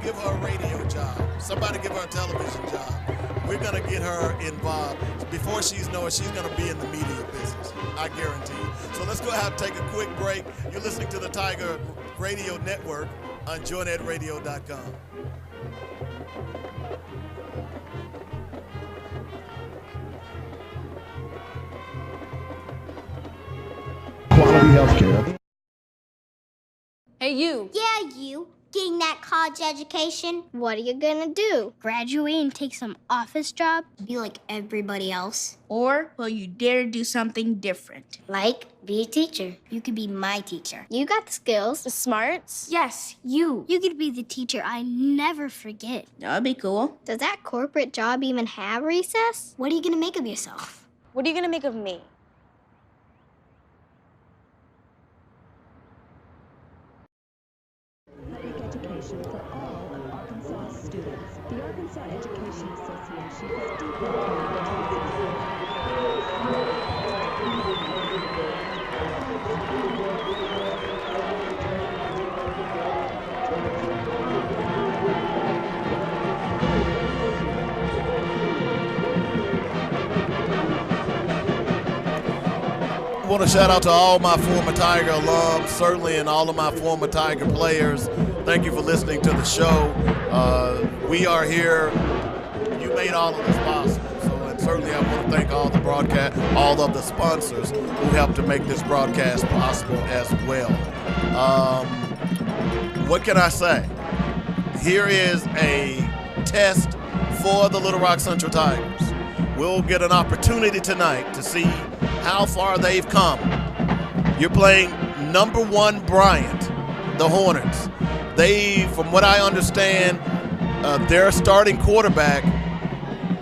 give her a radio job. Somebody give her a television job. We're going to get her involved. Before she's know it, she's going to be in the media business. I guarantee you. So let's go ahead and take a quick break. You're listening to the Tiger Radio Network on joynetradio.com. Quality healthcare. Hey, you. Yeah, you. Getting that college education? What are you gonna do? Graduate and take some office job? Be like everybody else? Or will you dare do something different? Like, be a teacher. You could be my teacher. You got the skills. The smarts? Yes, you. You could be the teacher I never forget. That'd be cool. Does that corporate job even have recess? What are you gonna make of yourself? What are you gonna make of me? Education for all of Arkansas students. The Arkansas Education Association is deeply committed I want to shout out to all my former Tiger alums, certainly, and all of my former Tiger players. Thank you for listening to the show. We are here. You made all of this possible. So, and certainly I want to thank all of the sponsors who helped to make this broadcast possible as well. What can I say? Here is a test for the Little Rock Central Tigers. We'll get an opportunity tonight to see how far they've come. You're playing number 1 Bryant, the Hornets. They, from what I understand, their starting quarterback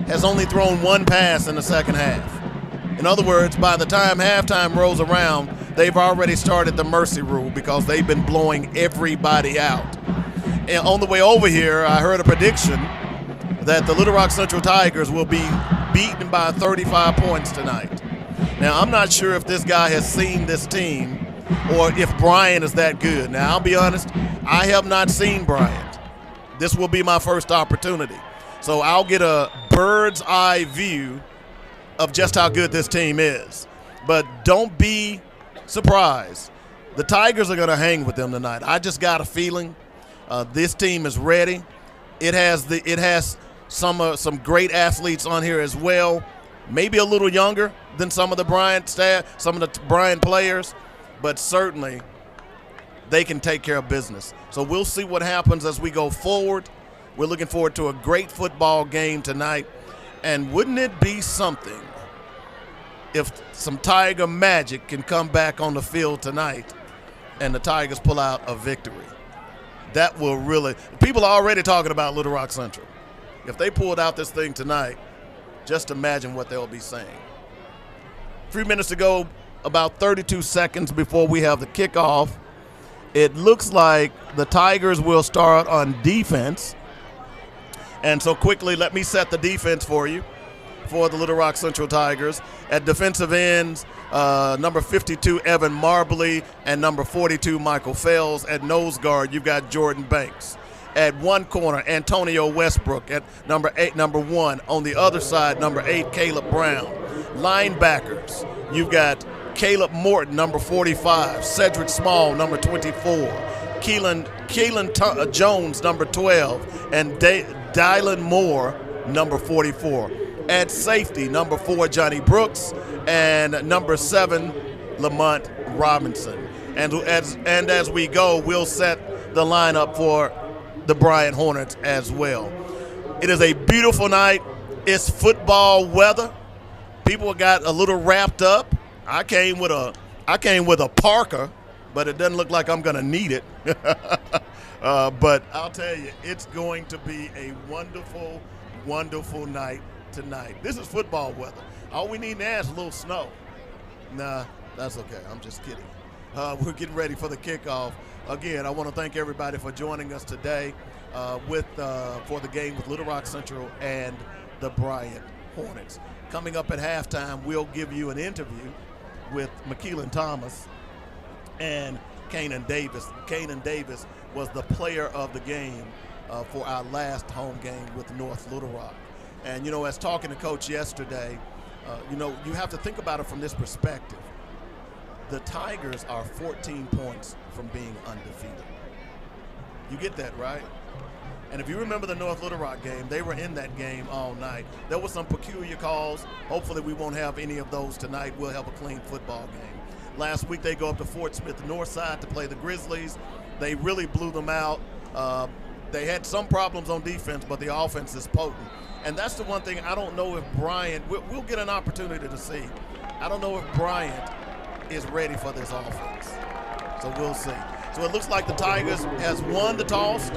has only thrown 1 pass in the second half. In other words, by the time halftime rolls around, they've already started the mercy rule because they've been blowing everybody out. And on the way over here, I heard a prediction that the Little Rock Central Tigers will be beaten by 35 points tonight. Now, I'm not sure if this guy has seen this team or if Bryant is that good. Now, I'll be honest, I have not seen Bryant. This will be my first opportunity. So I'll get a bird's eye view of just how good this team is. But don't be surprised. The Tigers are going to hang with them tonight. I just got a feeling this team is ready. It has some great athletes on here as well. Maybe a little younger than some of the Bryant staff, some of the Bryant players, but certainly they can take care of business. So we'll see what happens as we go forward. We're looking forward to a great football game tonight. And wouldn't it be something if some Tiger magic can come back on the field tonight and the Tigers pull out a victory? That will really – people are already talking about Little Rock Central. If they pulled out this thing tonight, just imagine what they'll be saying. 3 minutes to go, about 32 seconds before we have the kickoff. It looks like the Tigers will start on defense. And so quickly, let me set the defense for you for the Little Rock Central Tigers. At defensive ends, number 52, Evan Marbley, and number 42, Michael Fells. At nose guard, you've got Jordan Banks. At one corner, Antonio Westbrook at number 1. On the other side, number 8, Caleb Brown. Linebackers, you've got Caleb Morton, number 45. Cedric Small, number 24. Keelan Jones, number 12. And Dylan Moore, number 44. At safety, number 4, Johnny Brooks. And number 7, Lamont Robinson. And as we go, we'll set the lineup for the Bryant Hornets as well. It is a beautiful night. It's football weather. People got a little wrapped up. I came with a parka, but it doesn't look like I'm going to need it. But I'll tell you, it's going to be a wonderful, wonderful night tonight. This is football weather. All we need now is a little snow. Nah, that's okay. I'm just kidding. We're getting ready for the kickoff. Again, I want to thank everybody for joining us today for the game with Little Rock Central and the Bryant Hornets. Coming up at halftime, we'll give you an interview with McKeelan Thomas and Kanan Davis. Kanan Davis was the player of the game for our last home game with North Little Rock. And, you know, as talking to Coach yesterday, you know, you have to think about it from this perspective. The Tigers are 14 points from being undefeated. You get that, right? And if you remember the North Little Rock game, they were in that game all night. There were some peculiar calls. Hopefully we won't have any of those tonight. We'll have a clean football game. Last week they go up to Fort Smith North Side to play the Grizzlies. They really blew them out. They had some problems on defense, but the offense is potent. And that's the one thing I don't know if Bryant, we'll get an opportunity to see. I don't know if Bryant is ready for this offense. So we'll see. So it looks like the Tigers has won the toss.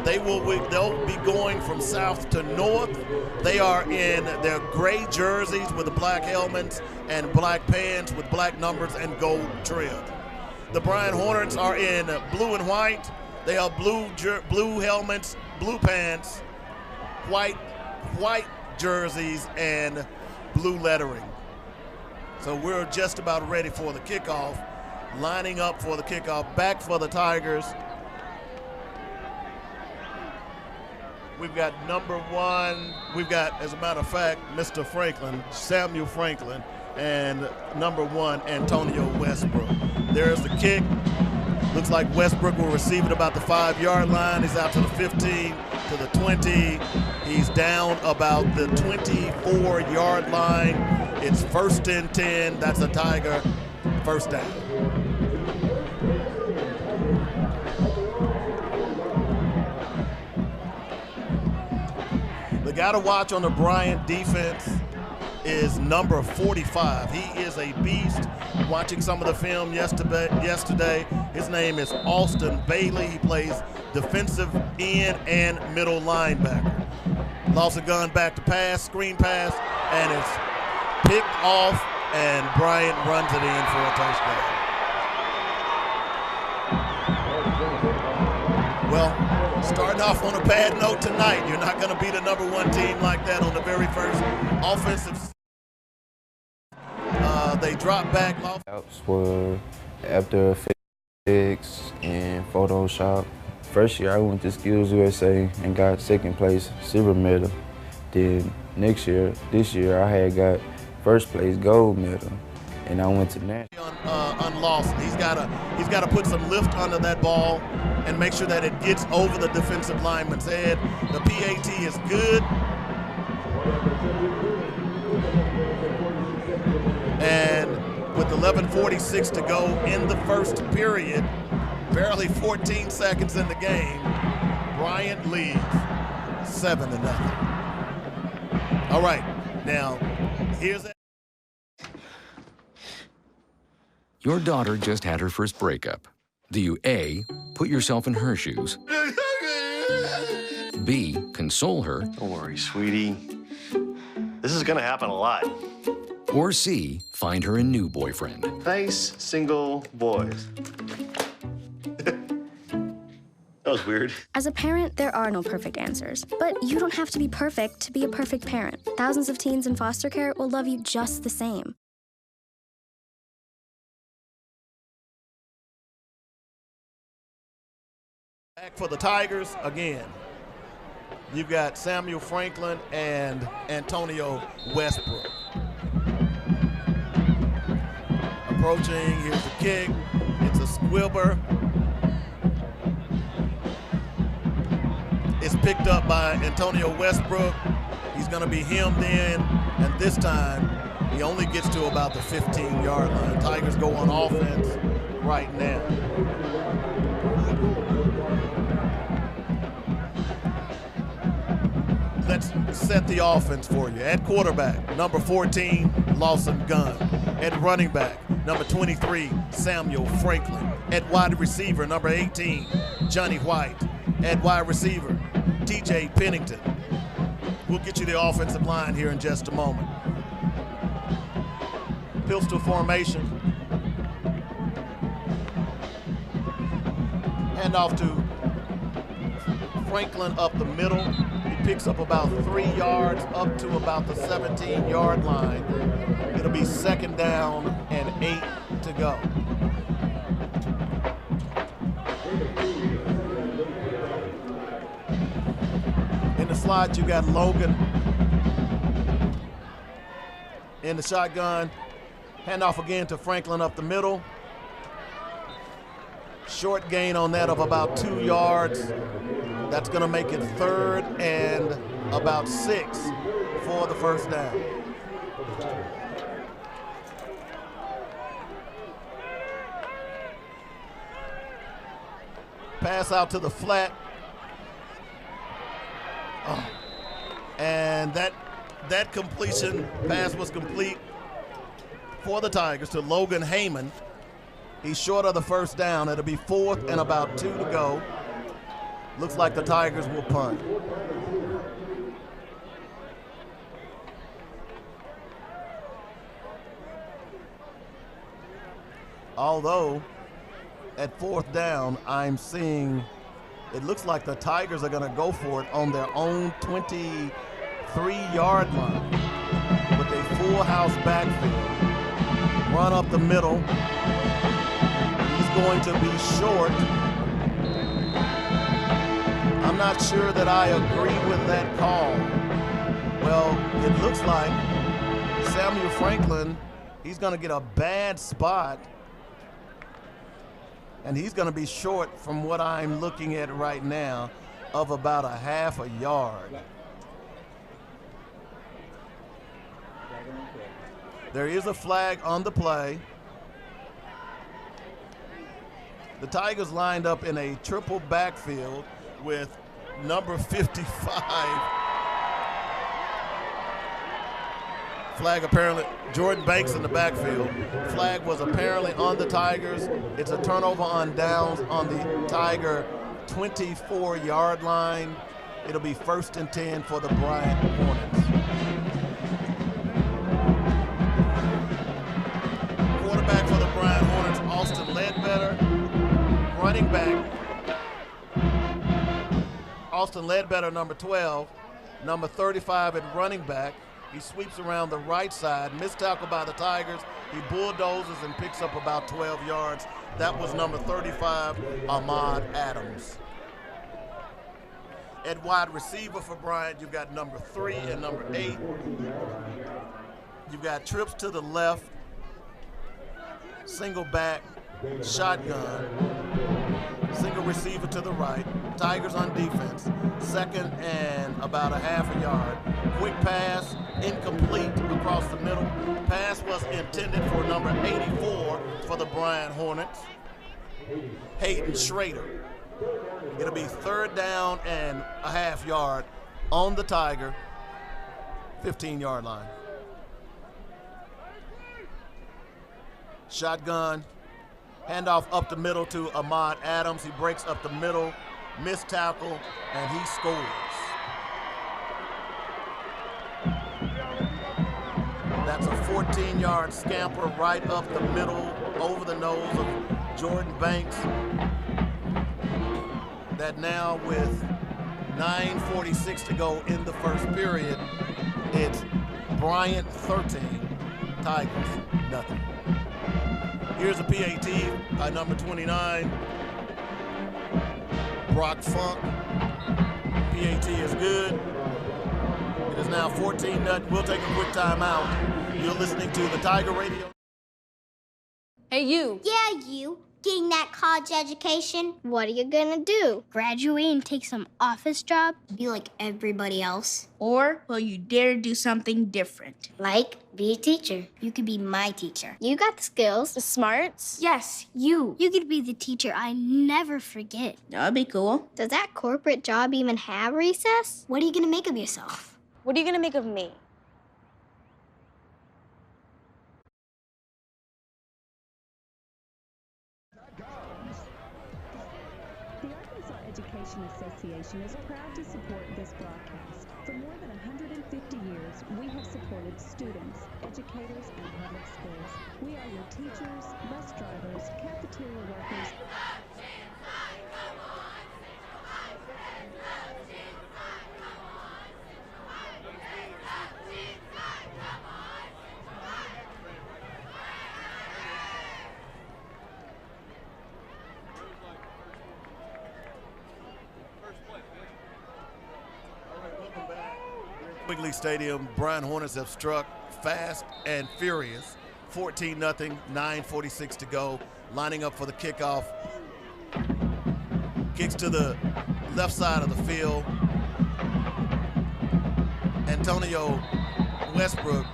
They'll be going from south to north. They are in their gray jerseys with the black helmets and black pants with black numbers and gold trim. The Bryant Hornets are in blue and white. They are blue helmets, blue pants, white jerseys, and blue lettering. So we're just about ready for the kickoff. Lining up for the kickoff, back for the Tigers. We've got number 1. We've got, as a matter of fact, Mr. Franklin, Samuel Franklin, and number 1, Antonio Westbrook. There's the kick. Looks like Westbrook will receive it about the 5-yard line. He's out to the 15, to the 20. He's down about the 24-yard line. It's 1st and 10. That's a Tiger first down. The guy to watch on the Bryant defense is number 45. He is a beast. Watching some of the film yesterday, his name is Austin Bailey. He plays defensive end and middle linebacker. Lost a gun back to pass, screen pass, and it's picked off, and Bryant runs it in for a touchdown. Well, starting off on a bad note tonight. You're not going to beat a number 1 team like that on the very first offensive. They drop back. Were After Effects and Photoshop. First year I went to Skills USA and got 2nd place, silver medal. Then this year I had got 1st place, gold medal. And I went to national. Unlost. He's got to put some lift under that ball and make sure that it gets over the defensive lineman's head. The PAT is good. And with 11:46 to go in the first period, barely 14 seconds in the game, Bryant leads 7-0. All right, now here's it. Your daughter just had her first breakup. Do you A, put yourself in her shoes? B, console her? Don't worry, sweetie. This is gonna happen a lot. Or C, find her a new boyfriend? Nice, single boys. That was weird. As a parent, there are no perfect answers. But you don't have to be perfect to be a perfect parent. Thousands of teens in foster care will love you just the same. Back for the Tigers again. You've got Samuel Franklin and Antonio Westbrook. Approaching, here's the kick. It's a squibber. It's picked up by Antonio Westbrook. He's going to be hemmed in, and this time he only gets to about the 15-yard line. Tigers go on offense right now. Let's set the offense for you. At quarterback, number 14, Lawson Gunn. At running back, number 23, Samuel Franklin. At wide receiver, number 18, Johnny White. At wide receiver, TJ Pennington. We'll get you the offensive line here in just a moment. Pistol formation. Hand off to Franklin up the middle. He picks up about 3 yards up to about the 17-yard line. It'll be 2nd down and 8 to go. slot, you got Logan in the shotgun. Handoff again to Franklin up the middle. Short gain on that of about 2 yards. That's going to make it 3rd and about 6 for the first down. Pass out to the flat. Oh. And that completion pass was complete for the Tigers to Logan Heyman. He's short of the first down. It'll be 4th and about 2 to go. Looks like the Tigers will punt. Although at 4th down, I'm seeing it looks like the Tigers are going to go for it on their own 23-yard line with a full house backfield. Run up the middle. He's going to be short. I'm not sure that I agree with that call. Well, it looks like Samuel Franklin, he's going to get a bad spot. And he's going to be short from what I'm looking at right now of about a half a yard. There is a flag on the play. The Tigers lined up in a triple backfield with number 55. Flag apparently, Jordan Banks in the backfield. Flag was apparently on the Tigers. It's a turnover on downs on the Tiger 24-yard line. It'll be 1st and 10 for the Bryant Hornets. Quarterback for the Bryant Hornets, Austin Ledbetter. Running back, Austin Ledbetter, number 12. Number 35 at running back. He sweeps around the right side, missed tackle by the Tigers. He bulldozes and picks up about 12 yards. That was number 35, Ahmad Adams. At wide receiver for Bryant, you've got number 3 and number 8. You've got trips to the left, single back, shotgun, single receiver to the right. Tigers on defense, 2nd and about a half a yard. Quick pass, incomplete across the middle. Pass was intended for number 84 for the Bryant Hornets, Hayden Schrader. It'll be 3rd down and a half yard on the Tiger 15-yard line. Shotgun, handoff up the middle to Ahmad Adams. He breaks up the middle, missed tackle, and he scores. That's a 14-yard scamper right up the middle over the nose of Jordan Banks. That now with 9:46 to go in the first period, it's Bryant 13, Tigers nothing. Here's a PAT by number 29, Brock Funk. PAT is good. It is now 14-0. We'll take a quick timeout. You're listening to the Tiger Radio. Hey, you. Yeah, you. Getting that college education. What are you gonna do? Graduate and take some office job? Be like everybody else? Or will you dare do something different? Like, be a teacher. You could be my teacher. You got the skills. The smarts. Yes, you. You could be the teacher I never forget. That'd be cool. Does that corporate job even have recess? What are you gonna make of yourself? What are you gonna make of me? The Arkansas Education Association is proud to support this broadcast. For more than 150 years, we have supported students, educators, and public schools. We are your teachers, bus drivers, cafeteria workers. Quigley Stadium, Bryan Hornets have struck fast and furious. 14-0, 9:46 to go. Lining up for the kickoff. Kicks to the left side of the field. Antonio Westbrook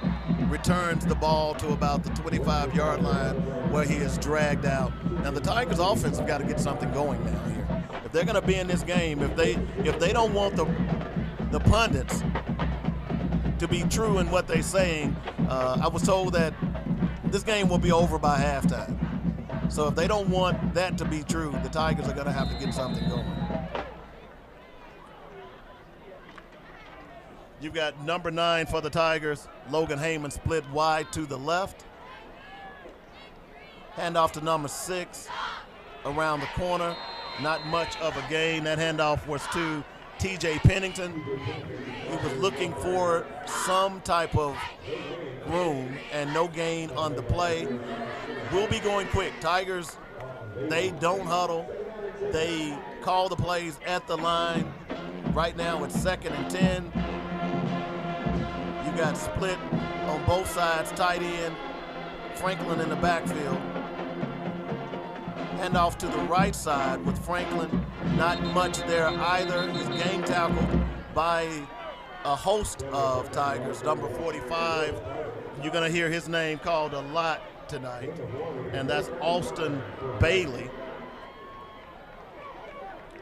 returns the ball to about the 25-yard line where he is dragged out. Now the Tigers offense have got to get something going now here. If they're going to be in this game, if they don't want the pundits to be true in what they're saying, I was told that this game will be over by halftime. So if they don't want that to be true, the Tigers are going to have to get something going. You've got number 9 for the Tigers, Logan Heyman, split wide to the left. Handoff to number 6 around the corner. Not much of a gain. That handoff was to TJ Pennington. He was looking for some type of room and no gain on the play. We'll be going quick. Tigers, they don't huddle. They call the plays at the line. Right now it's 2nd and 10. You got split on both sides, tight end, Franklin in the backfield. Hand off to the right side with Franklin. Not much there either. He's gang tackled by a host of Tigers. Number 45, you're gonna hear his name called a lot tonight, and that's Austin Bailey.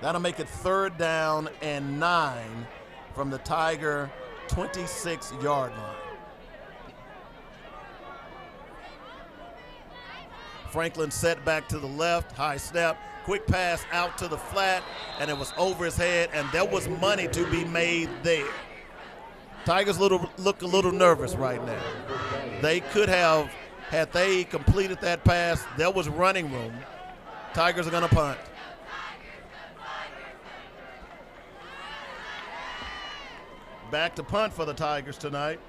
That'll make it 3rd down and 9 from the Tiger 26-yard line. Franklin set back to the left, high snap, quick pass out to the flat, and it was over his head, and there was money to be made there. Tigers look a little nervous right now. They could have, had they completed that pass, there was running room. Tigers are gonna punt. Back to punt for the Tigers tonight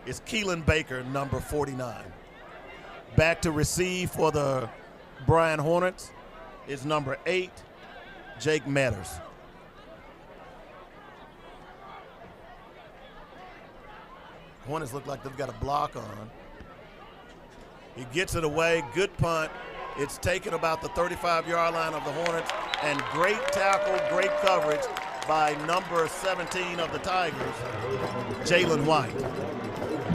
is Keelan Baker, number 49. Back to receive for the Bryan Hornets is number 8, Jake Metters. Hornets look like they've got a block on. He gets it away, good punt. It's taken about the 35-yard line of the Hornets, and great tackle, great coverage by number 17 of the Tigers, Jalen White.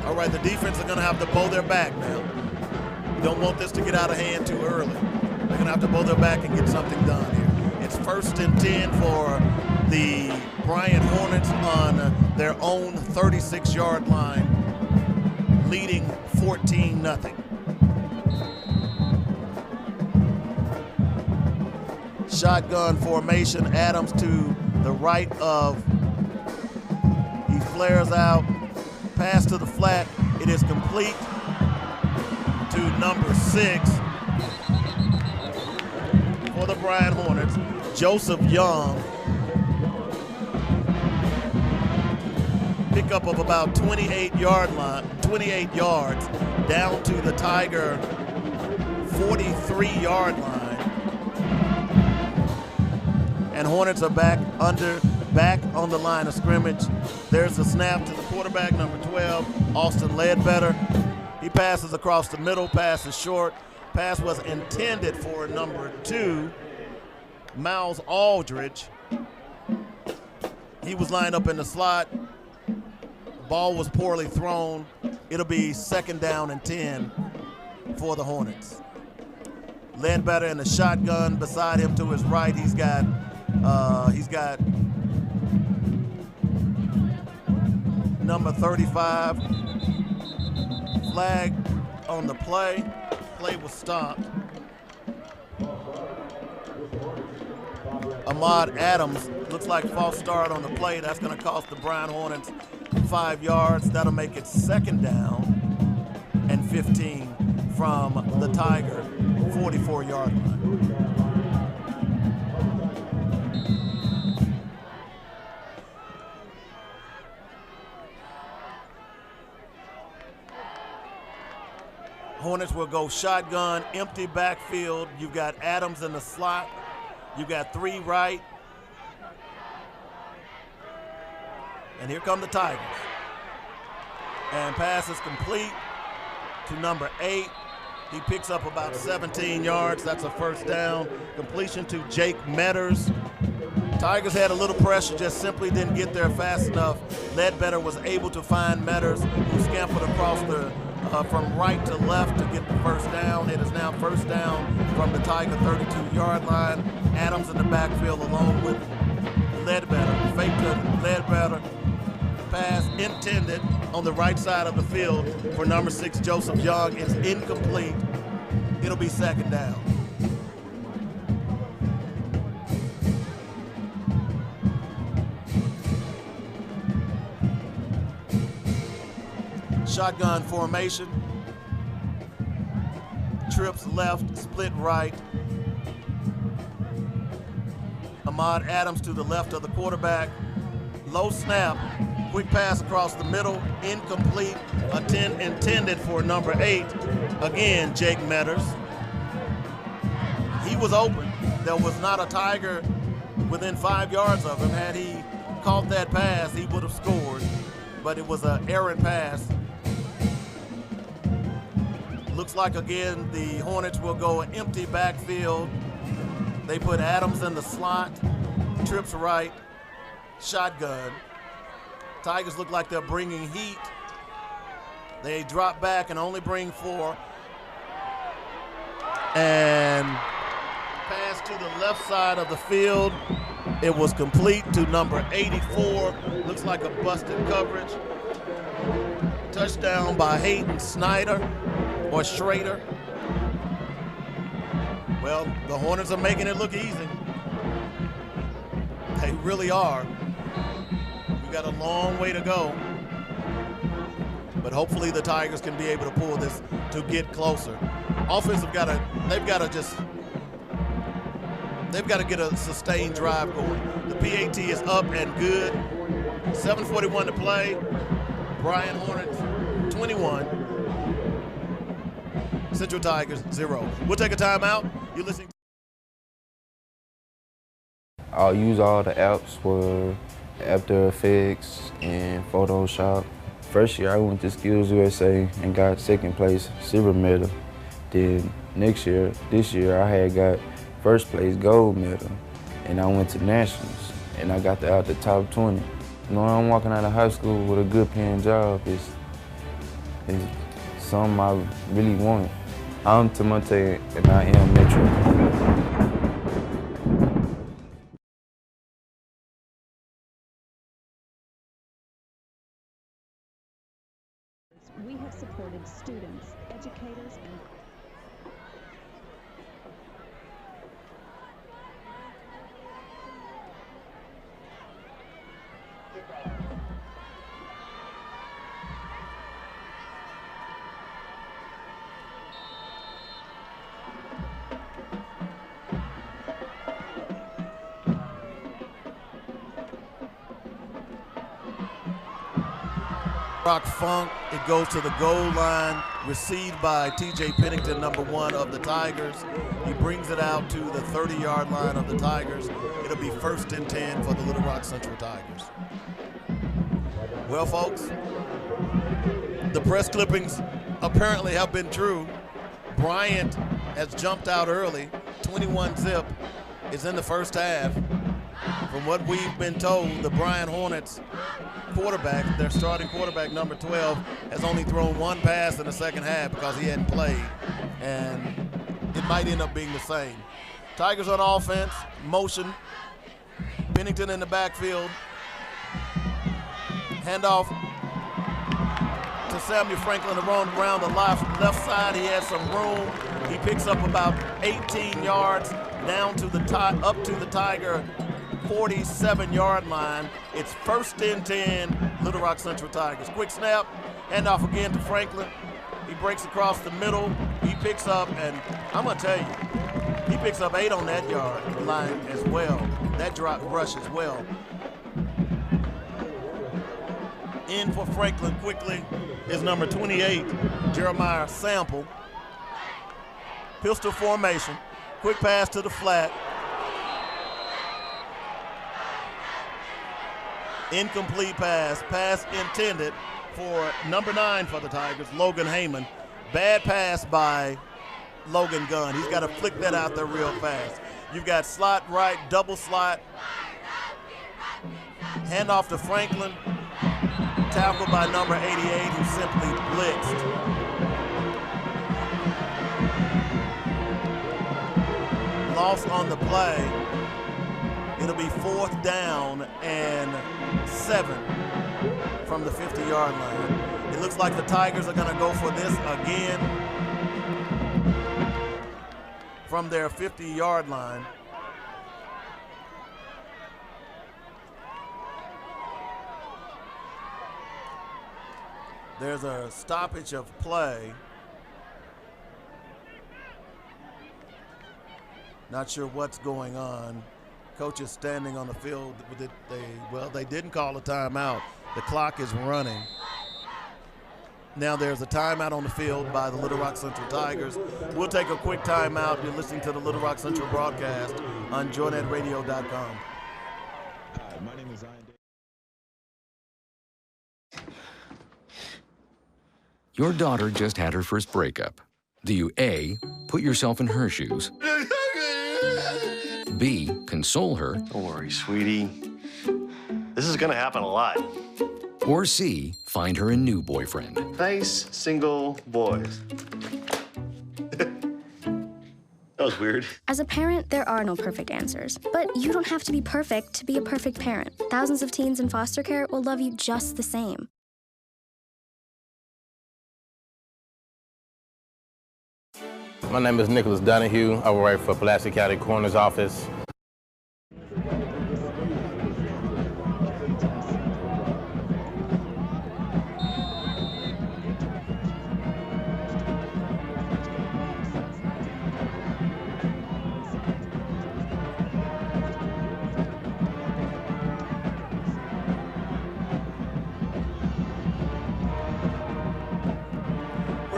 All right, the defense are gonna have to bow their back now. Don't want this to get out of hand too early. They're gonna have to bow their back and get something done here. It's 1st and 10 for the Bryan Hornets on their own 36-yard line, leading 14-0. Shotgun formation, Adams to the right of, he flares out, pass to the flat, it is complete to number 6 for the Bryan Hornets, Joseph Young. Pickup of about 28 yards down to the Tiger 43-yard line. And Hornets are back on the line of scrimmage. There's a snap to the quarterback, number 12, Austin Ledbetter. He passes across the middle, pass is short. Pass was intended for number 2, Miles Aldridge. He was lined up in the slot. Ball was poorly thrown. It'll be 2nd down and 10 for the Hornets. Ledbetter in the shotgun. Beside him to his right, he's got number 35. Flag on the play. Play was stopped. Ahmad Adams, looks like false start on the play. That's going to cost the Bryan Hornets 5 yards. That'll make it 2nd down and 15 from the Tiger 44-yard line. Hornets will go shotgun, empty backfield. You've got Adams in the slot. You've got 3 right. And here come the Tigers. And pass is complete to number 8. He picks up about 17 yards. That's a first down. Completion to Jake Metters. Tigers had a little pressure, just simply didn't get there fast enough. Ledbetter was able to find Metters, who scampered across the from right to left to get the first down. It is now first down from the Tiger 32-yard line. Adams in the backfield along with Ledbetter. Fake to Ledbetter. Pass intended on the right side of the field for number 6, Joseph Young. It's incomplete. It'll be second down. Shotgun formation. Trips left, split right. Ahmad Adams to the left of the quarterback. Low snap. Quick pass across the middle, incomplete, intended for number 8. Again, Jake Metters. He was open. There was not a Tiger within 5 yards of him. Had he caught that pass, he would have scored, but it was an errant pass. Looks like, again, the Hornets will go an empty backfield. They put Adams in the slot, trips right, shotgun. Tigers look like they're bringing heat. They drop back and only bring 4. And pass to the left side of the field. It was complete to number 84. Looks like a busted coverage. Touchdown by Hayden Snyder or Schrader. Well, the Hornets are making it look easy. They really are. Got a long way to go, but hopefully the Tigers can be able to pull this to get closer. Offense they've got to get a sustained drive going. The PAT is up and good. 7:41 to play. Bryan Hornets 21. Central Tigers 0. We'll take a timeout. You're listening. I'll use all the apps for After Effects and Photoshop. First year I went to Skills USA and got second place, silver medal. Then this year I had got first place, gold medal. And I went to nationals and I got out the top 20. You know, I'm walking out of high school with a good paying job. It's something I really want. I'm Tamonte and I am Metro. We have supported students, educators, and Rock Funk, it goes to the goal line, received by TJ Pennington, number 1 of the Tigers. He brings it out to the 30-yard line of the Tigers. It'll be 1st and 10 for the Little Rock Central Tigers. Well, folks, the press clippings apparently have been true. Bryant has jumped out early, 21-zip. It's in the first half. From what we've been told, the Bryan Hornets quarterback, their starting quarterback, number 12, has only thrown 1 pass in the second half because he hadn't played, and it might end up being the same. Tigers on offense, motion, Pennington in the backfield, handoff to Samuel Franklin around the left side. He has some room. He picks up about 18 yards down to up to the Tiger 47-yard line. It's 1st and 10, Little Rock Central Tigers. Quick snap, handoff again to Franklin. He breaks across the middle. He picks up, and I'm going to tell you, he picks up 8 on that yard line as well. That drop rush as well. In for Franklin quickly is number 28, Jeremiah Sample. Pistol formation. Quick pass to the flat. Incomplete pass. Pass intended for number 9 for the Tigers, Logan Heyman. Bad pass by Logan Gunn. He's got to flick that out there real fast. You've got slot right, double slot. Handoff to Franklin. Tackle by number 88, who simply blitzed. Loss on the play. It'll be 4th down and 7 from the 50-yard line. It looks like the Tigers are going to go for this again from their 50-yard line. There's a stoppage of play. Not sure what's going on. Coach is standing on the field. They didn't call a timeout. The clock is running. Now there's a timeout on the field by the Little Rock Central Tigers. We'll take a quick timeout. You're listening to the Little Rock Central broadcast on JoyNetRadio.com. Hi, my name is Ian. Your daughter just had her first breakup. Do you A, put yourself in her shoes? B, console her? Don't worry, sweetie. This is gonna happen a lot. Or C, find her a new boyfriend? Nice single boys. That was weird. As a parent, there are no perfect answers. But you don't have to be perfect to be a perfect parent. Thousands of teens in foster care will love you just the same. My name is Nicholas Donahue. I work for Pulaski County Coroner's Office.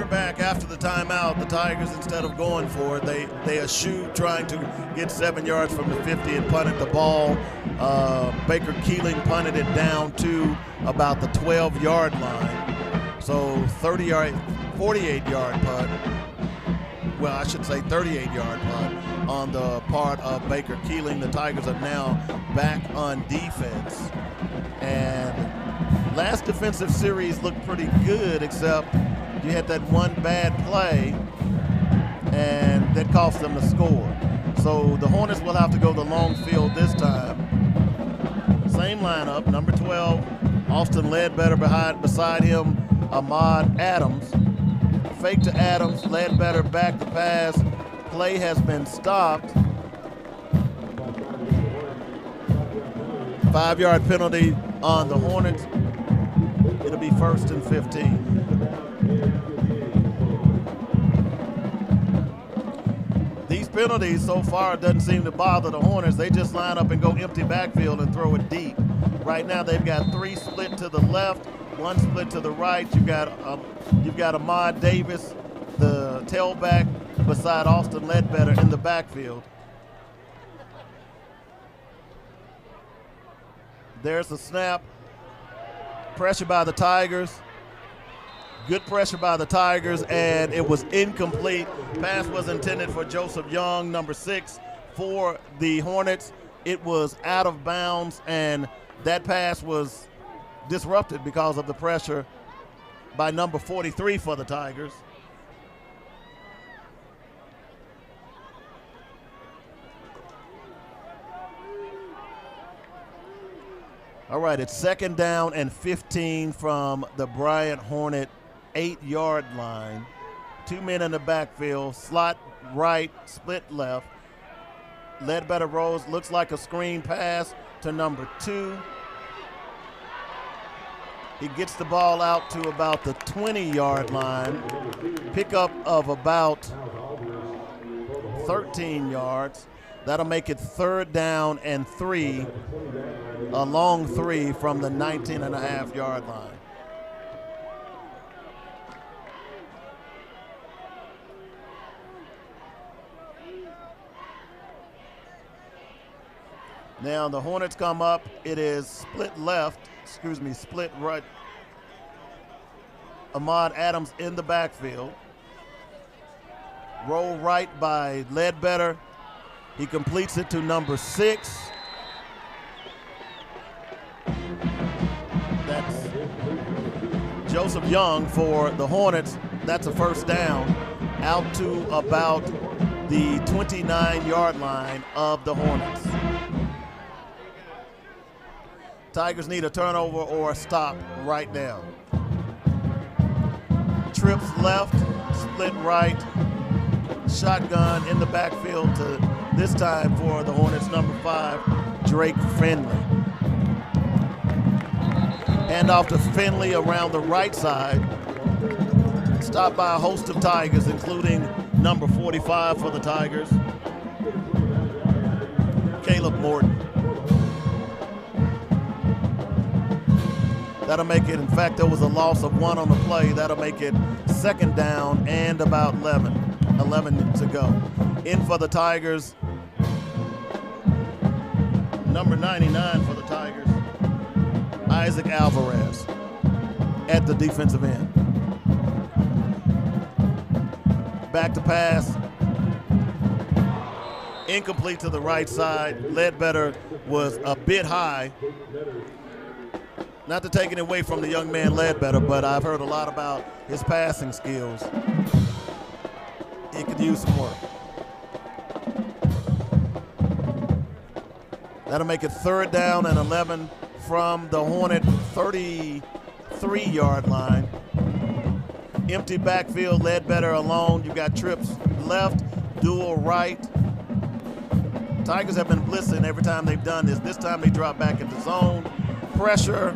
Back after the timeout, the Tigers, instead of going for it, they eschewed trying to get 7 yards from the 50 and punted the ball. Baker Keeling punted it down to about the 12-yard line. So 48-yard punt. Well, I should say 38-yard punt on the part of Baker Keeling. The Tigers are now back on defense. And last defensive series looked pretty good, except you had that one bad play, and that cost them the score. So the Hornets will have to go the long field this time. Same lineup, number 12, Austin Ledbetter beside him, Ahmad Adams. Fake to Adams, Ledbetter back to pass. Play has been stopped. 5-yard penalty on the Hornets. It'll be 1st and 15. These penalties so far doesn't seem to bother the Hornets. They just line up and go empty backfield and throw it deep. Right now they've got 3 split to the left, 1 split to the right. You've got Ahmad Davis, the tailback, beside Austin Ledbetter in the backfield. There's the snap. Pressure by the Tigers. Good pressure by the Tigers, and it was incomplete. Pass was intended for Joseph Young, number 6, for the Hornets. It was out of bounds, and that pass was disrupted because of the pressure by number 43 for the Tigers. All right, it's 2nd down and 15 from the Bryant Hornet 8-yard line. 2 men in the backfield, slot right, split left. Ledbetter rolls, looks like a screen pass to number 2. He gets the ball out to about the 20-yard line. Pickup of about 13 yards. That'll make it 3rd down and 3. A long 3 from the 19.5-yard line. Now the Hornets come up. It is split right. Ahmad Adams in the backfield. Roll right by Ledbetter. He completes it to number 6. That's Joseph Young for the Hornets. That's a first down out to about the 29-yard line of the Hornets. Tigers need a turnover or a stop right now. Trips left, split right, shotgun in the backfield to this time for the Hornets, number 5, Drake Finley. Hand off to Finley around the right side. Stopped by a host of Tigers, including number 45 for the Tigers, Caleb Morton. That'll make it, in fact, there was a loss of 1 on the play. That'll make it second down and about 11 to go. In for the Tigers, number 99 for the Tigers, Isaac Alvarez at the defensive end. Back to pass. Incomplete to the right side. Ledbetter was a bit high. Not to take it away from the young man Ledbetter, but I've heard a lot about his passing skills. He could use some work. That'll make it third down and 11 from the Hornet 33-yard line. Empty backfield, Ledbetter alone. You got trips left, dual right. Tigers have been blitzing every time they've done this. This time they drop back into zone. Pressure,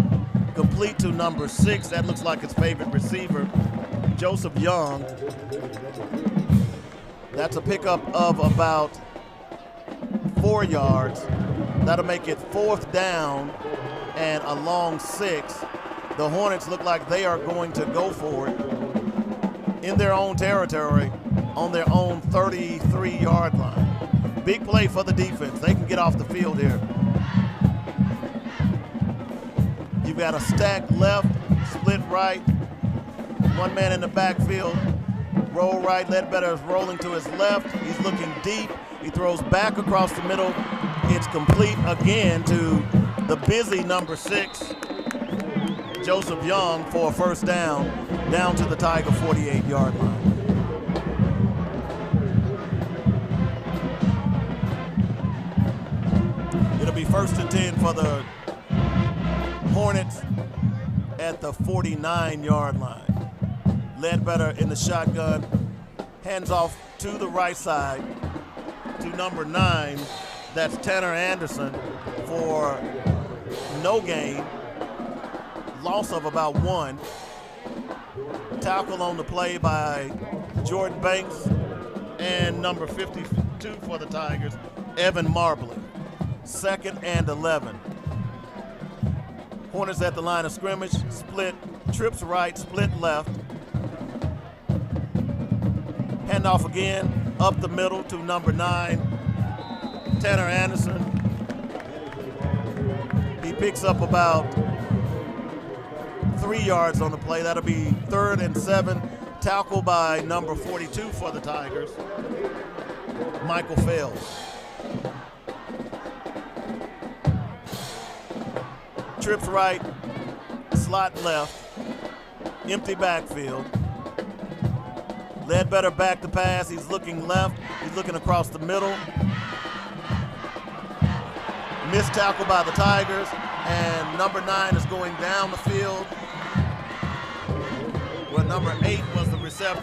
complete to number 6. That looks like his favorite receiver, Joseph Young. That's a pickup of about 4 yards. That'll make it fourth down and a long 6. The Hornets look like they are going to go for it in their own territory on their own 33-yard line. Big play for the defense. They can get off the field here. You've got a stack left, split right, one man in the backfield. Roll right, Ledbetter is rolling to his left. He's looking deep. He throws back across the middle. It's complete again to the busy number 6, Joseph Young, for a first down to the Tiger 48-yard line. It'll be first and 10 for the Hornets at the 49-yard line. Ledbetter in the shotgun, hands off to the right side to number 9. That's Tanner Anderson for no gain, loss of about 1. Tackle on the play by Jordan Banks and number 52 for the Tigers, Evan Marbley. Second and 11. Hornets at the line of scrimmage, split, trips right, split left. Handoff again, up the middle to number 9, Tanner Anderson. He picks up about 3 yards on the play. That'll be third and 7. Tackle by number 42 for the Tigers, Michael Fels. Trips right, slot left, empty backfield. Ledbetter back to pass. He's looking left. He's looking across the middle. Missed tackle by the Tigers, and number 9 is going down the field. Well, number 8 was the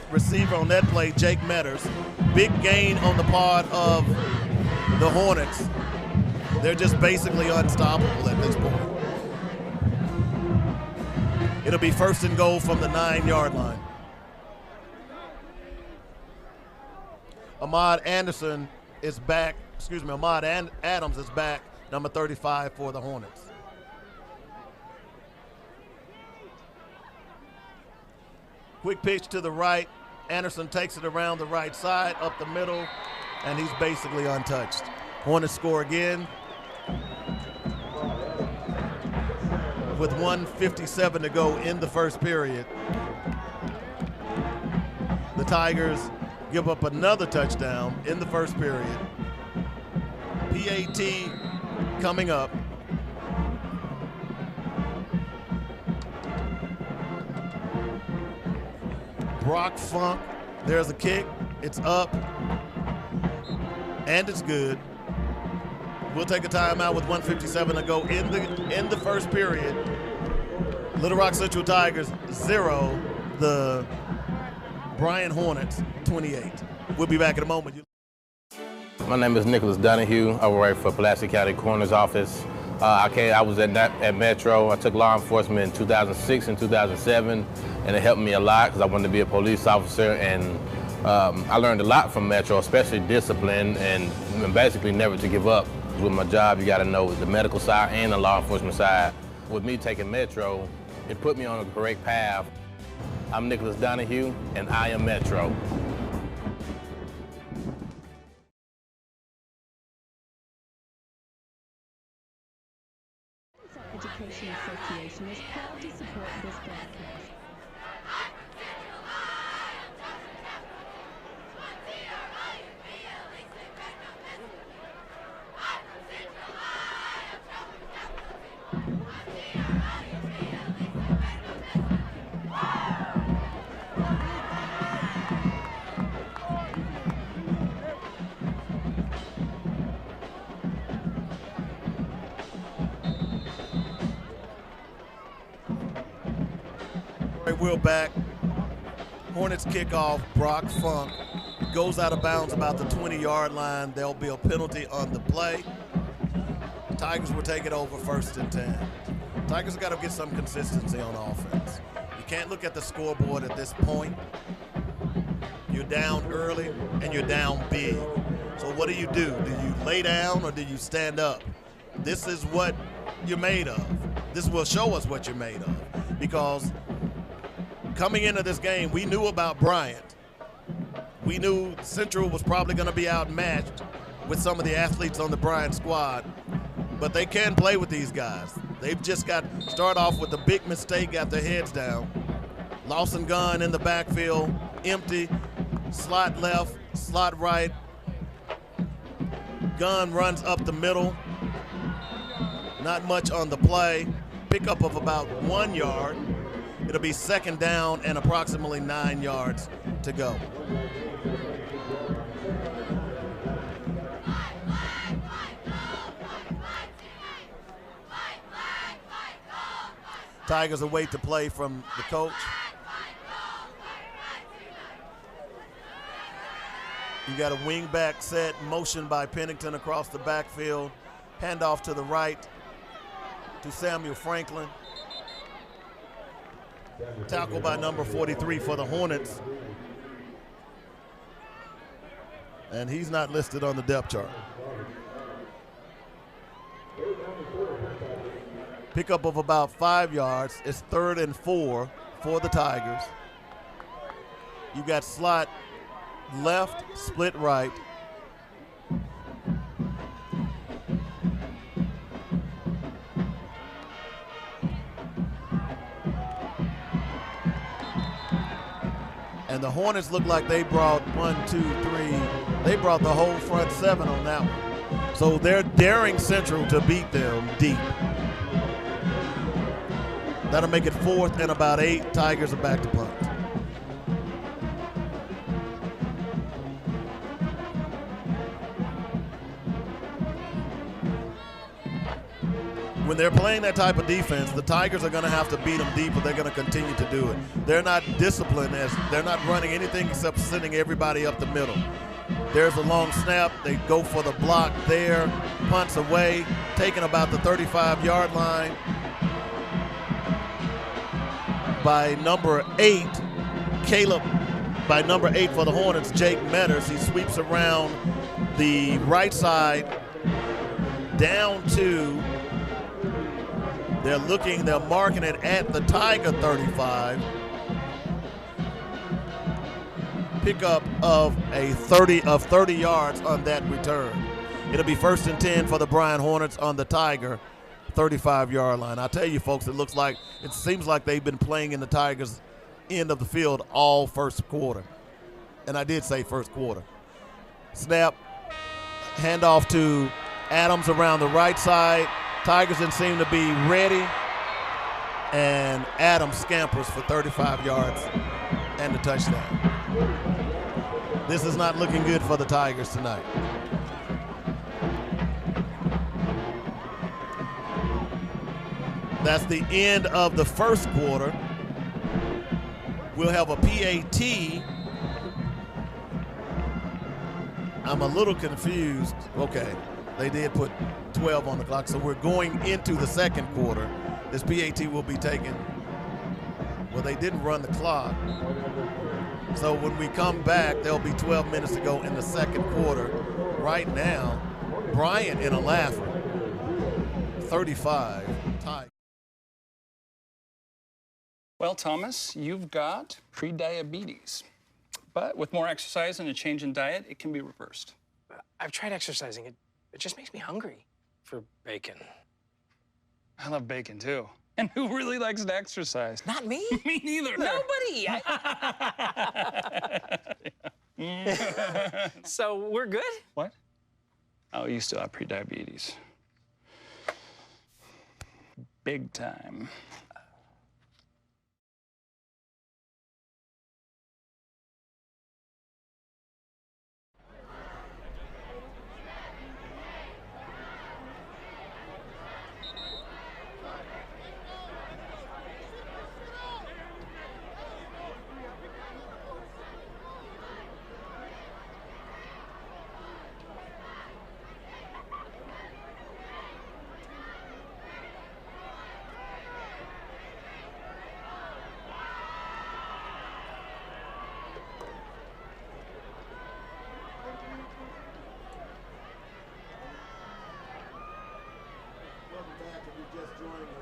receiver on that play, Jake Metters. Big gain on the part of the Hornets. They're just basically unstoppable at this point. It'll be first and goal from the 9-yard line. Ahmad Adams is back, number 35 for the Hornets. Quick pitch to the right. Anderson takes it around the right side, up the middle, and he's basically untouched. Hornets score again with 1:57 to go in the first period. Tigers give up another touchdown in the first period. PAT coming up. Brock Funk, there's a kick. It's up, and it's good. We'll take a timeout with 1:57 to go in the first period. Little Rock Central Tigers 0, the Bryan Hornets 28. We'll be back in a moment. My name is Nicholas Donahue. I work for Pulaski County Coroner's Office. I was at Metro. I took law enforcement in 2006 and 2007, and it helped me a lot because I wanted to be a police officer, and I learned a lot from Metro, especially discipline and basically never to give up. With my job, you got to know the medical side and the law enforcement side. With me taking Metro, it put me on a correct path. I'm Nicholas Donahue, and I am Metro. Education Association is proud to support this broadcast. We're back. Hornets kickoff. Brock Funk goes out of bounds about the 20-yard line. There'll be a penalty on the play. Tigers will take it over 1st and 10. Tigers have got to get some consistency on offense. You can't look at the scoreboard at this point. You're down early and you're down big. So what do? Do you lay down or do you stand up? This is what you're made of. This will show us what you're made of, because coming into this game, we knew about Bryant. We knew Central was probably going to be outmatched with some of the athletes on the Bryant squad, but they can play with these guys. They've just got to start off with a big mistake, got their heads down. Lawson Gunn in the backfield, empty, slot left, slot right. Gunn runs up the middle. Not much on the play. Pickup of about 1 yard. It'll be 2nd down and approximately 9 yards to go. Tigers await to play from the coach. You got a wing back set, motion by Pennington across the backfield. Handoff to the right to Samuel Franklin. Tackle by number 43 for the Hornets. And he's not listed on the depth chart. Pickup of about 5 yards. It's 3rd and 4 for the Tigers. You got slot left, split right. And the Hornets look like they brought 1, 2, 3. They brought the whole front 7 on that one. So they're daring Central to beat them deep. That'll make it 4th and about 8. Tigers are back to punt. When they're playing that type of defense, the Tigers are going to have to beat them deep, but they're going to continue to do it. They're not disciplined, as they're not running anything except sending everybody up the middle. There's a long snap. They go for the block there. Punts away, taken about the 35-yard line by number 8, Caleb. By number 8 for the Hornets, Jake Metters. He sweeps around the right side down to, they're marking it at the Tiger 35. Pickup of 30 yards on that return. It'll be 1st and 10 for the Bryan Hornets on the Tiger 35-yard line. I tell you, folks, it seems like they've been playing in the Tigers' end of the field all first quarter. And I did say first quarter. Snap, handoff to Adams around the right side. Tigers didn't seem to be ready. And Adams scampers for 35 yards and a touchdown. This is not looking good for the Tigers tonight. That's the end of the first quarter. We'll have a PAT. I'm a little confused. Okay, they did put 12 on the clock, so we're going into the second quarter. This PAT will be taken. Well, they didn't run the clock. So when we come back, there'll be 12 minutes to go in the second quarter. Right now, Bryant in a laugher. 35 Tigers. Well, Thomas, you've got prediabetes. But with more exercise and a change in diet, it can be reversed. I've tried exercising. It just makes me hungry for bacon. I love bacon, too. And who really likes to exercise? Not me. Me neither. Nobody. So we're good? What? Oh, you still have prediabetes. Big time.